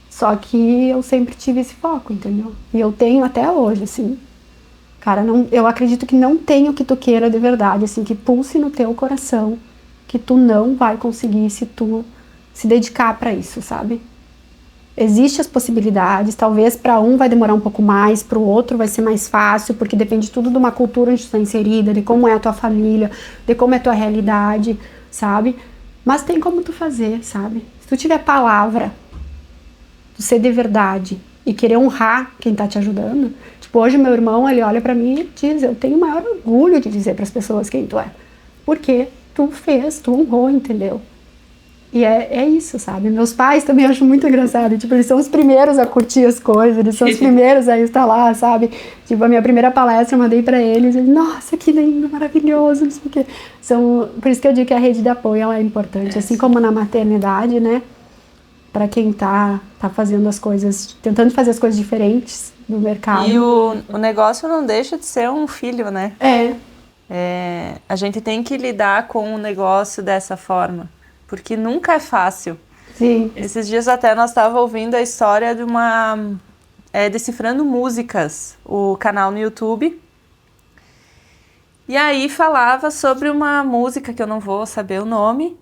Speaker 3: Só que eu sempre tive esse foco, entendeu? E eu tenho até hoje, assim. Cara, eu acredito que não tem o que tu queira de verdade, assim, que pulse no teu coração, que tu não vai conseguir se tu se dedicar pra isso, sabe? Existem as possibilidades, talvez para um vai demorar um pouco mais, para o outro vai ser mais fácil, porque depende tudo de uma cultura onde tu está inserida, de como é a tua família, de como é a tua realidade, sabe? Mas tem como tu fazer, sabe? Se tu tiver palavra, tu ser de verdade e querer honrar quem tá te ajudando. Tipo, hoje meu irmão, ele olha pra mim e diz, eu tenho o maior orgulho de dizer pras pessoas quem tu é. Porque tu fez, tu honrou, entendeu? E é isso, sabe? Meus pais também eu acho muito engraçado. Tipo, eles são os primeiros a curtir as coisas, eles são os primeiros a estar lá, sabe? Tipo, a minha primeira palestra eu mandei pra eles, nossa, que lindo, maravilhoso, não sei o quê. Por isso que eu digo que a rede de apoio ela é importante, assim como na maternidade, né? Pra quem tá fazendo as coisas, tentando fazer as coisas diferentes no mercado.
Speaker 2: E o negócio não deixa de ser um filho, né? A gente tem que lidar com o negócio dessa forma. Porque nunca é fácil.
Speaker 3: Sim.
Speaker 2: Esses dias até nós estávamos ouvindo a história de uma... Decifrando Músicas, o canal no YouTube. E aí falava sobre uma música que eu não vou saber o nome.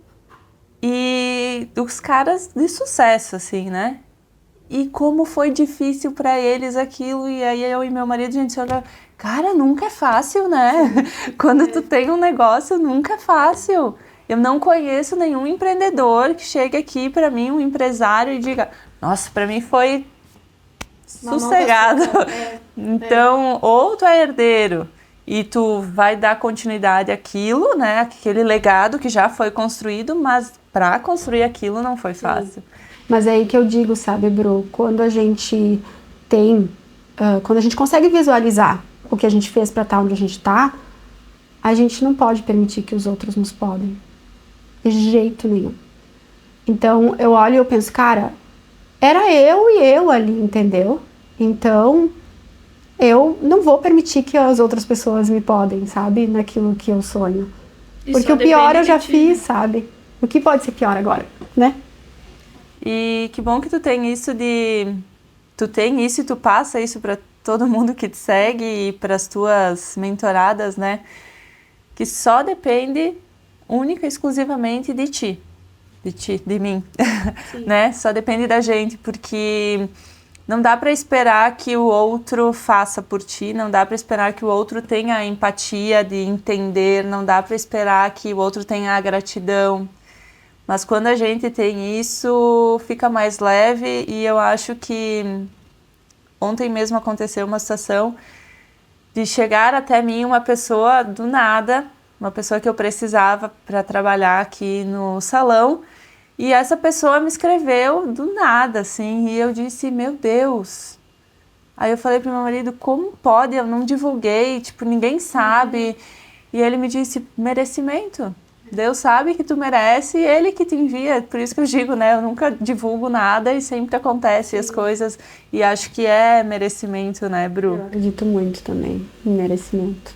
Speaker 2: E dos caras de sucesso, assim, né? E como foi difícil para eles aquilo. E aí eu e meu marido, a gente olha... Cara, nunca é fácil, né? Quando tu tem um negócio, nunca é fácil. Eu não conheço nenhum empreendedor que chegue aqui para mim, um empresário, e diga, nossa, para mim foi sossegado. Então, ou tu é herdeiro e tu vai dar continuidade àquilo, né? Aquele legado que já foi construído, mas para construir aquilo não foi fácil.
Speaker 3: Sim. Mas é aí que eu digo, sabe, Bru, quando a gente quando a gente consegue visualizar o que a gente fez para estar onde a gente está, a gente não pode permitir que os outros nos podem. De jeito nenhum. Então, eu olho e eu penso, cara, era eu e eu ali, entendeu? Então, eu não vou permitir que as outras pessoas me podem, sabe? Naquilo que eu sonho. Porque o pior eu já fiz, sabe? O que pode ser pior agora, né?
Speaker 2: E que bom que tu tem isso de... Tu tem isso e tu passa isso para todo mundo que te segue e para as tuas mentoradas, né? Que só depende única e exclusivamente de ti, de mim, né? Só depende da gente, porque não dá para esperar que o outro faça por ti, não dá para esperar que o outro tenha a empatia de entender, não dá para esperar que o outro tenha a gratidão. Mas quando a gente tem isso, fica mais leve. E eu acho que ontem mesmo aconteceu uma situação de chegar até mim uma pessoa do nada, uma pessoa que eu precisava para trabalhar aqui no salão, e essa pessoa me escreveu do nada, assim, e eu disse, meu Deus. Aí eu falei pro meu marido, como pode? Eu não divulguei, tipo, ninguém sabe. E ele me disse, merecimento. Deus sabe que tu merece e Ele que te envia. Por isso que eu digo, né? Eu nunca divulgo nada e sempre acontece as coisas. E acho que é merecimento, né, Bru?
Speaker 3: Eu acredito muito também em merecimento.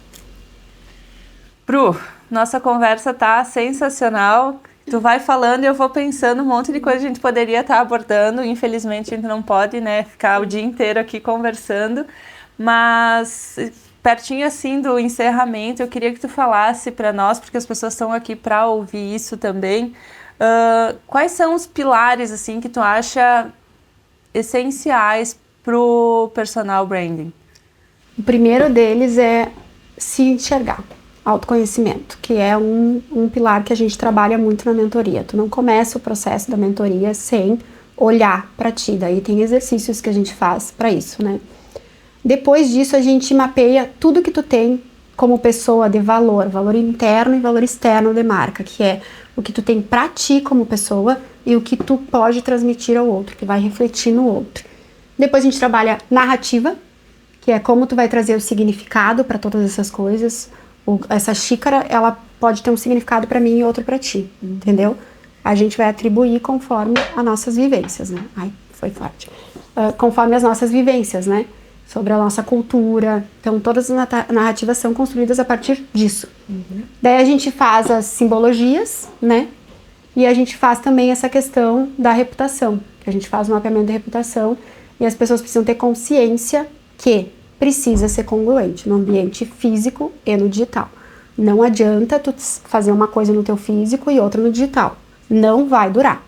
Speaker 2: Bru, nossa conversa tá sensacional. Tu vai falando e eu vou pensando um monte de coisa que a gente poderia estar abordando. Infelizmente, a gente não pode, né, ficar o dia inteiro aqui conversando. Mas, pertinho assim do encerramento, eu queria que tu falasse para nós, porque as pessoas estão aqui para ouvir isso também. Quais são os pilares, assim, que tu acha essenciais pro personal branding?
Speaker 3: O primeiro deles é se enxergar. Autoconhecimento, que é um pilar que a gente trabalha muito na mentoria. Tu não começa o processo da mentoria sem olhar para ti, daí tem exercícios que a gente faz para isso, né? Depois disso, a gente mapeia tudo que tu tem como pessoa de valor, valor interno e valor externo de marca, que é o que tu tem para ti como pessoa e o que tu pode transmitir ao outro, que vai refletir no outro. Depois a gente trabalha narrativa, que é como tu vai trazer o significado para todas essas coisas. Essa xícara, ela pode ter um significado para mim e outro para ti, entendeu? A gente vai atribuir conforme as nossas vivências, né? Ai, foi forte. Conforme as nossas vivências, né? Sobre a nossa cultura. Então, todas as narrativas são construídas a partir disso. Daí a gente faz as simbologias, né? E a gente faz também essa questão da reputação, que a gente faz um mapeamento de reputação e as pessoas precisam ter consciência que precisa ser congruente no ambiente físico e no digital. Não adianta tu fazer uma coisa no teu físico e outra no digital. Não vai durar.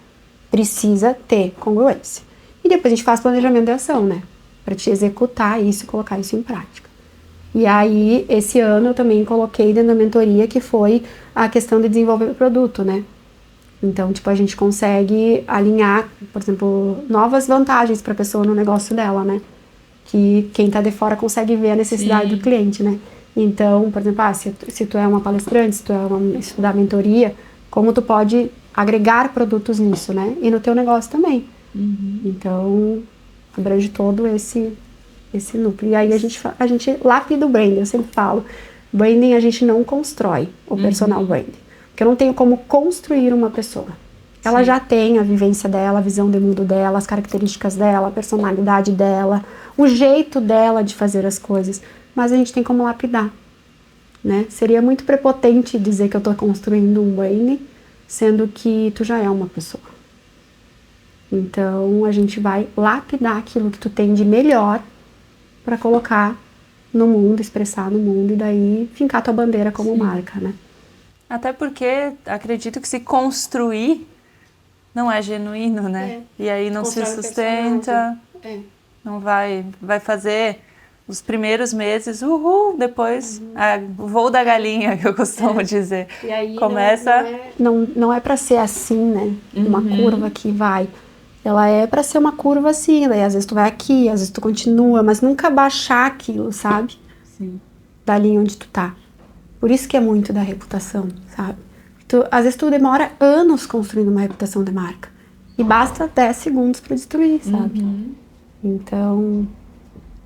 Speaker 3: Precisa ter congruência. E depois a gente faz planejamento de ação, né? Para te executar isso e colocar isso em prática. E aí, esse ano eu também coloquei dentro da mentoria que foi a questão de desenvolver o produto, né? Então, tipo, a gente consegue alinhar, por exemplo, novas vantagens para a pessoa no negócio dela, né? Que quem tá de fora consegue ver a necessidade do cliente, né? Então, por exemplo, se tu é uma palestrante, se tu estudar mentoria, como tu pode agregar produtos nisso, né? E no teu negócio também. Então, abrange todo esse núcleo. E aí a gente lapida o branding, eu sempre falo. Branding a gente não constrói, o personal branding. Porque eu não tenho como construir uma pessoa. Ela já tem a vivência dela, a visão de mundo dela, as características dela, a personalidade dela, o jeito dela de fazer as coisas. Mas a gente tem como lapidar, né? Seria muito prepotente dizer que eu tô construindo um branding, sendo que tu já é uma pessoa. Então, a gente vai lapidar aquilo que tu tem de melhor para colocar no mundo, expressar no mundo e daí fincar tua bandeira como marca, né?
Speaker 2: Até porque acredito que se construir não é genuíno, né? E aí não se sustenta, não vai fazer os primeiros meses, depois o voo da galinha, que eu costumo dizer.
Speaker 3: E aí
Speaker 2: começa...
Speaker 3: não é para ser assim, né? Uma curva que vai. Ela é para ser uma curva assim, daí às vezes tu vai aqui, às vezes tu continua, mas nunca baixar aquilo, sabe?
Speaker 2: Sim.
Speaker 3: Da linha onde tu tá. Por isso que é muito da reputação, sabe? Às vezes tu demora anos construindo uma reputação de marca. E basta 10 segundos para destruir, sabe? Então...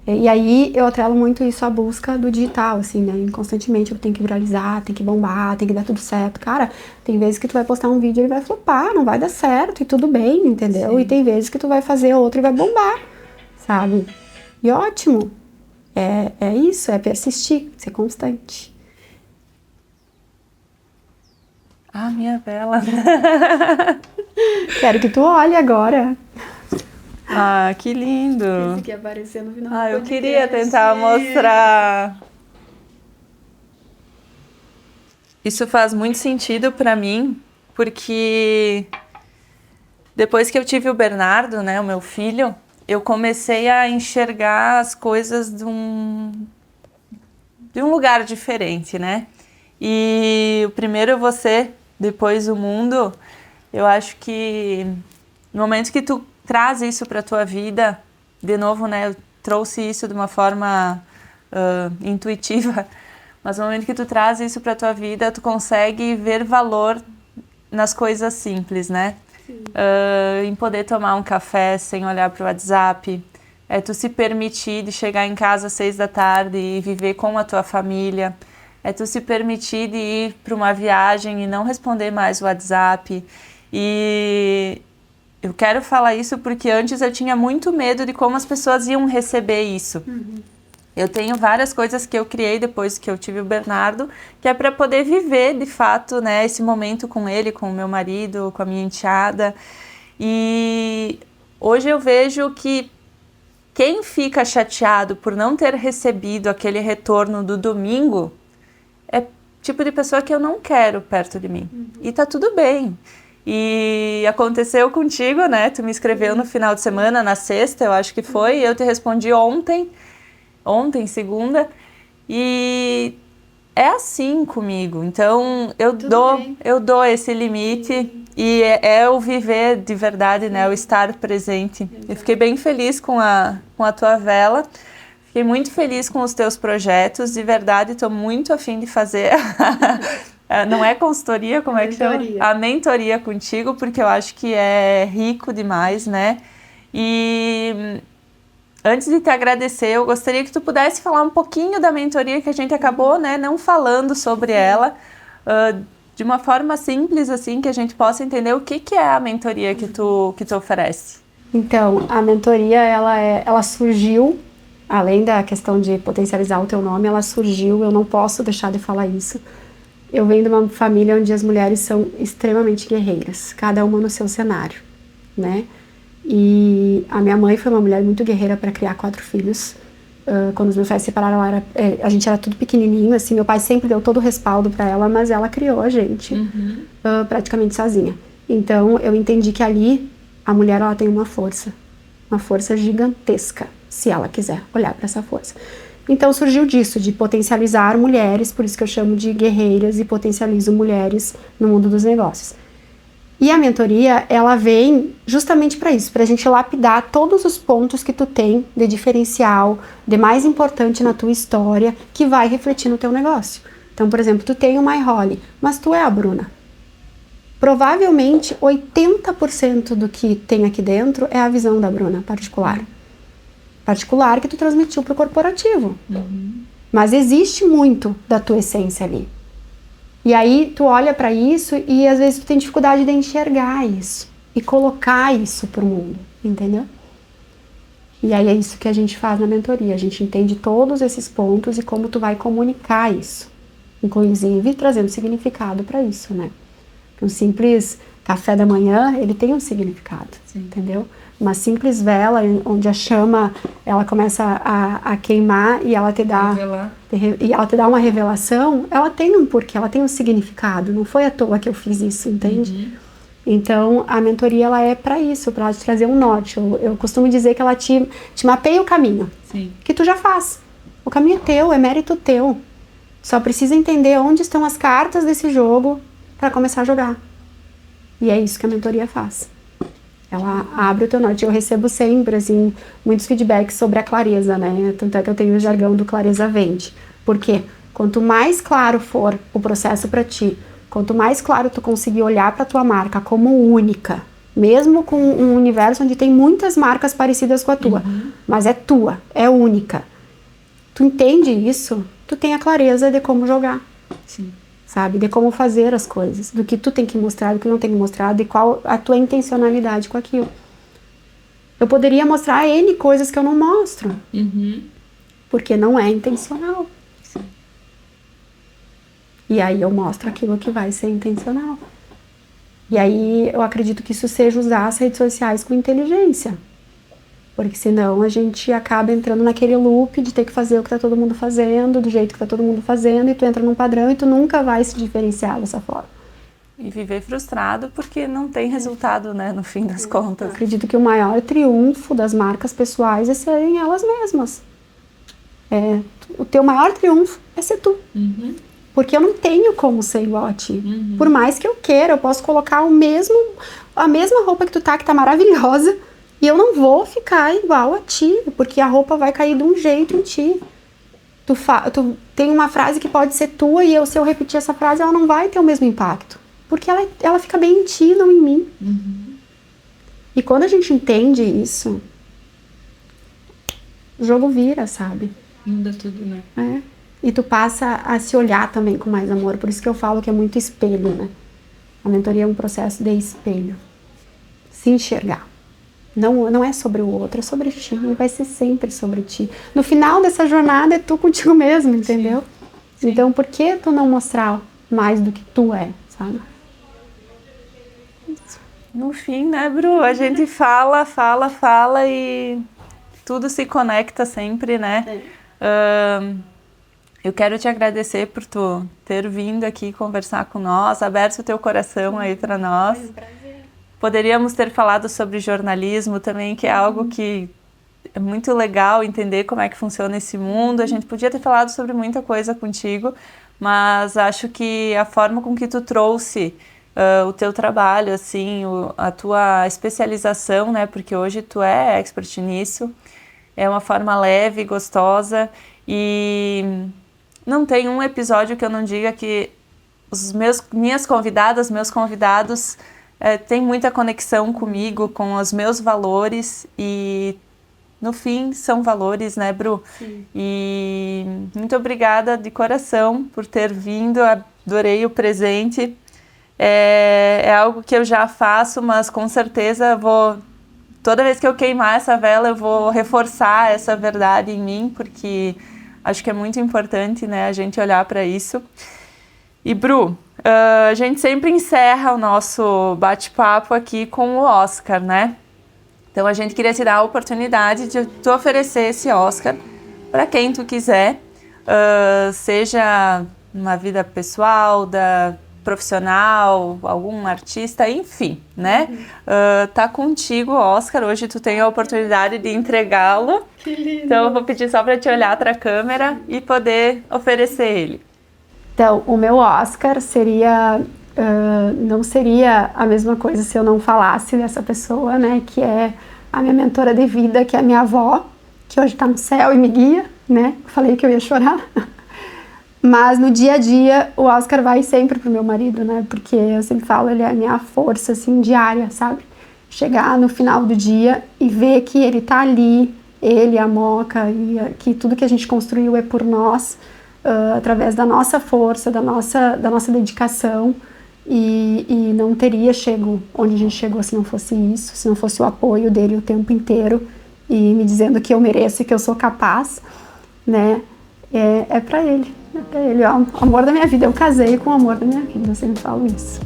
Speaker 3: E aí eu atrelo muito isso à busca do digital, assim, né? Constantemente eu tenho que viralizar, tem que bombar, tem que dar tudo certo. Cara, tem vezes que tu vai postar um vídeo e ele vai flopar, não vai dar certo e tudo bem, entendeu? Sim. E tem vezes que tu vai fazer outro e vai bombar, sabe? E ótimo. É isso, é persistir, ser constante.
Speaker 2: Ah, minha vela.
Speaker 3: Quero que tu olhe agora.
Speaker 2: Ah, que lindo.
Speaker 3: Esse aqui apareceu no final.
Speaker 2: Eu queria tentar mostrar. Isso faz muito sentido pra mim, porque depois que eu tive o Bernardo, né, o meu filho, eu comecei a enxergar as coisas de um lugar diferente, né? E o primeiro você, depois o mundo, eu acho que no momento que tu traz isso para a tua vida, de novo, né, eu trouxe isso de uma forma intuitiva, mas no momento que tu traz isso para a tua vida, tu consegue ver valor nas coisas simples, né? Em poder tomar um café sem olhar para o WhatsApp, tu se permitir de chegar em casa às 6 da tarde e viver com a tua família, é tu se permitir de ir para uma viagem e não responder mais o WhatsApp. E eu quero falar isso porque antes eu tinha muito medo de como as pessoas iam receber isso. Eu tenho várias coisas que eu criei depois que eu tive o Bernardo, que é para poder viver, de fato, né, esse momento com ele, com o meu marido, com a minha enteada. E hoje eu vejo que quem fica chateado por não ter recebido aquele retorno do domingo é tipo de pessoa que eu não quero perto de mim. E tá tudo bem. E aconteceu contigo, né? Tu me escreveu no final de semana, na sexta, eu acho que foi, e eu te respondi ontem, segunda, e é assim comigo. Então eu dou esse limite e é o viver de verdade, né? O estar presente. Eu fiquei bem feliz com a tua vela. Fiquei muito feliz com os teus projetos, de verdade, estou muito afim de fazer, não é consultoria, como é que chama? A mentoria contigo, porque eu acho que é rico demais, né? E antes de te agradecer, eu gostaria que tu pudesse falar um pouquinho da mentoria que a gente acabou, né, não falando sobre ela, de uma forma simples, assim, que a gente possa entender o que é a mentoria que tu oferece.
Speaker 3: Então, a mentoria, ela surgiu, além da questão de potencializar o teu nome, ela surgiu, eu não posso deixar de falar isso. Eu venho de uma família onde as mulheres são extremamente guerreiras, cada uma no seu cenário, né? E a minha mãe foi uma mulher muito guerreira para criar 4 filhos. Quando os meus pais se separaram, a gente era tudo pequenininho, assim, meu pai sempre deu todo o respaldo para ela, mas ela criou a gente praticamente sozinha. Então, eu entendi que ali a mulher, ela tem uma força gigantesca, se ela quiser olhar para essa força. Então, surgiu disso, de potencializar mulheres, por isso que eu chamo de guerreiras e potencializo mulheres no mundo dos negócios. E a mentoria, ela vem justamente para isso, para a gente lapidar todos os pontos que tu tem de diferencial, de mais importante na tua história, que vai refletir no teu negócio. Então, por exemplo, tu tem o MyHolly, mas tu é a Bruna. Provavelmente, 80% do que tem aqui dentro é a visão da Bruna, particular. Particular que tu transmitiu para o corporativo. Mas existe muito da tua essência ali. E aí tu olha para isso e às vezes tu tem dificuldade de enxergar isso e colocar isso pro mundo, entendeu? E aí é isso que a gente faz na mentoria, a gente entende todos esses pontos e como tu vai comunicar isso, inclusive trazendo significado para isso, né? Um simples café da manhã, ele tem um significado, entendeu? Uma simples vela onde a chama, ela começa a queimar e ela te dá uma revelação, ela tem um porquê, ela tem um significado, não foi à toa que eu fiz isso, entende? Então, a mentoria, ela é para isso, para ela te trazer um norte. Eu costumo dizer que ela te mapeia o caminho, que tu já faz. O caminho é teu, é mérito teu. Só precisa entender onde estão as cartas desse jogo para começar a jogar. E é isso que a mentoria faz. Ela abre o teu norte. Eu recebo sempre, assim, muitos feedbacks sobre a clareza, né? Tanto é que eu tenho o jargão do Clareza Vende. Por quê? Quanto mais claro for o processo para ti, quanto mais claro tu conseguir olhar para tua marca como única, mesmo com um universo onde tem muitas marcas parecidas com a tua, mas é tua, é única. Tu entende isso, tu tem a clareza de como jogar. Sabe? De como fazer as coisas, do que tu tem que mostrar, do que não tem que mostrar, de qual a tua intencionalidade com aquilo. Eu poderia mostrar N coisas que eu não mostro, porque não é intencional. E aí eu mostro aquilo que vai ser intencional. E aí eu acredito que isso seja usar as redes sociais com inteligência. Porque senão a gente acaba entrando naquele loop de ter que fazer o que tá todo mundo fazendo, do jeito que tá todo mundo fazendo, e tu entra num padrão e tu nunca vai se diferenciar dessa forma.
Speaker 2: E viver frustrado porque não tem resultado, né, no fim das contas.
Speaker 3: Eu acredito que o maior triunfo das marcas pessoais é serem elas mesmas. O teu maior triunfo é ser tu. Porque eu não tenho como ser igual a ti. Por mais que eu queira, eu posso colocar a mesma roupa que tu tá, que tá maravilhosa, e eu não vou ficar igual a ti, porque a roupa vai cair de um jeito em ti. Tu tem uma frase que pode ser tua e se eu repetir essa frase, ela não vai ter o mesmo impacto. Porque ela fica bem em ti, não em mim. E quando a gente entende isso, o jogo vira, sabe?
Speaker 2: Muda tudo, né?
Speaker 3: e tu passa a se olhar também com mais amor. Por isso que eu falo que é muito espelho, né? A mentoria é um processo de espelho. Se enxergar. Não é sobre o outro, é sobre ti. E vai ser sempre sobre ti. No final dessa jornada é tu contigo mesmo, entendeu? Sim. Então por que tu não mostrar mais do que tu é, sabe?
Speaker 2: No fim, né, Bru? A gente fala e tudo se conecta sempre, né? Eu quero te agradecer por tu ter vindo aqui conversar com nós, aberto o teu coração aí para nós.
Speaker 3: Foi um prazer.
Speaker 2: Poderíamos ter falado sobre jornalismo também, que é algo que é muito legal entender como é que funciona esse mundo. A gente podia ter falado sobre muita coisa contigo, mas acho que a forma com que tu trouxe o teu trabalho, assim, a tua especialização, né? Porque hoje tu é expert nisso. É uma forma leve, gostosa e não tem um episódio que eu não diga que minhas convidadas, meus convidados têm muita conexão comigo, com os meus valores e no fim são valores, né, Bru?
Speaker 3: Sim.
Speaker 2: E muito obrigada de coração por ter vindo, adorei o presente. É algo que eu já faço, mas com certeza toda vez que eu queimar essa vela, eu vou reforçar essa verdade em mim, porque acho que é muito importante, né, a gente olhar para isso. E, Bru, a gente sempre encerra o nosso bate-papo aqui com o Oscar, né? Então, a gente queria te dar a oportunidade de tu oferecer esse Oscar para quem tu quiser, seja uma vida pessoal, profissional, algum artista, enfim, né? Tá contigo, Oscar. Hoje tu tem a oportunidade de entregá-lo.
Speaker 3: Que lindo!
Speaker 2: Então eu vou pedir só para te olhar para a câmera e poder oferecer ele.
Speaker 3: Então, o meu Oscar seria... não seria a mesma coisa se eu não falasse dessa pessoa, né? Que é a minha mentora de vida, que é a minha avó, que hoje tá no céu e me guia, né? Falei que eu ia chorar. Mas no dia a dia, o Oscar vai sempre pro meu marido, né? Porque eu sempre falo, ele é a minha força, assim, diária, sabe? Chegar no final do dia e ver que ele tá ali, ele, a Moca, e que tudo que a gente construiu é por nós, através da nossa força, da nossa dedicação, e não teria chego onde a gente chegou se não fosse isso, se não fosse o apoio dele o tempo inteiro, e me dizendo que eu mereço e que eu sou capaz, né? É pra ele. Ele é o amor da minha vida. Eu casei com o amor da minha vida, eu sempre falo isso.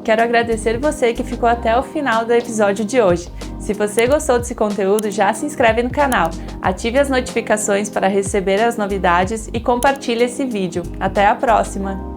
Speaker 2: Quero agradecer você que ficou até o final do episódio de hoje. Se você gostou desse conteúdo, já se inscreve no canal, ative as notificações para receber as novidades e compartilhe esse vídeo. Até a próxima!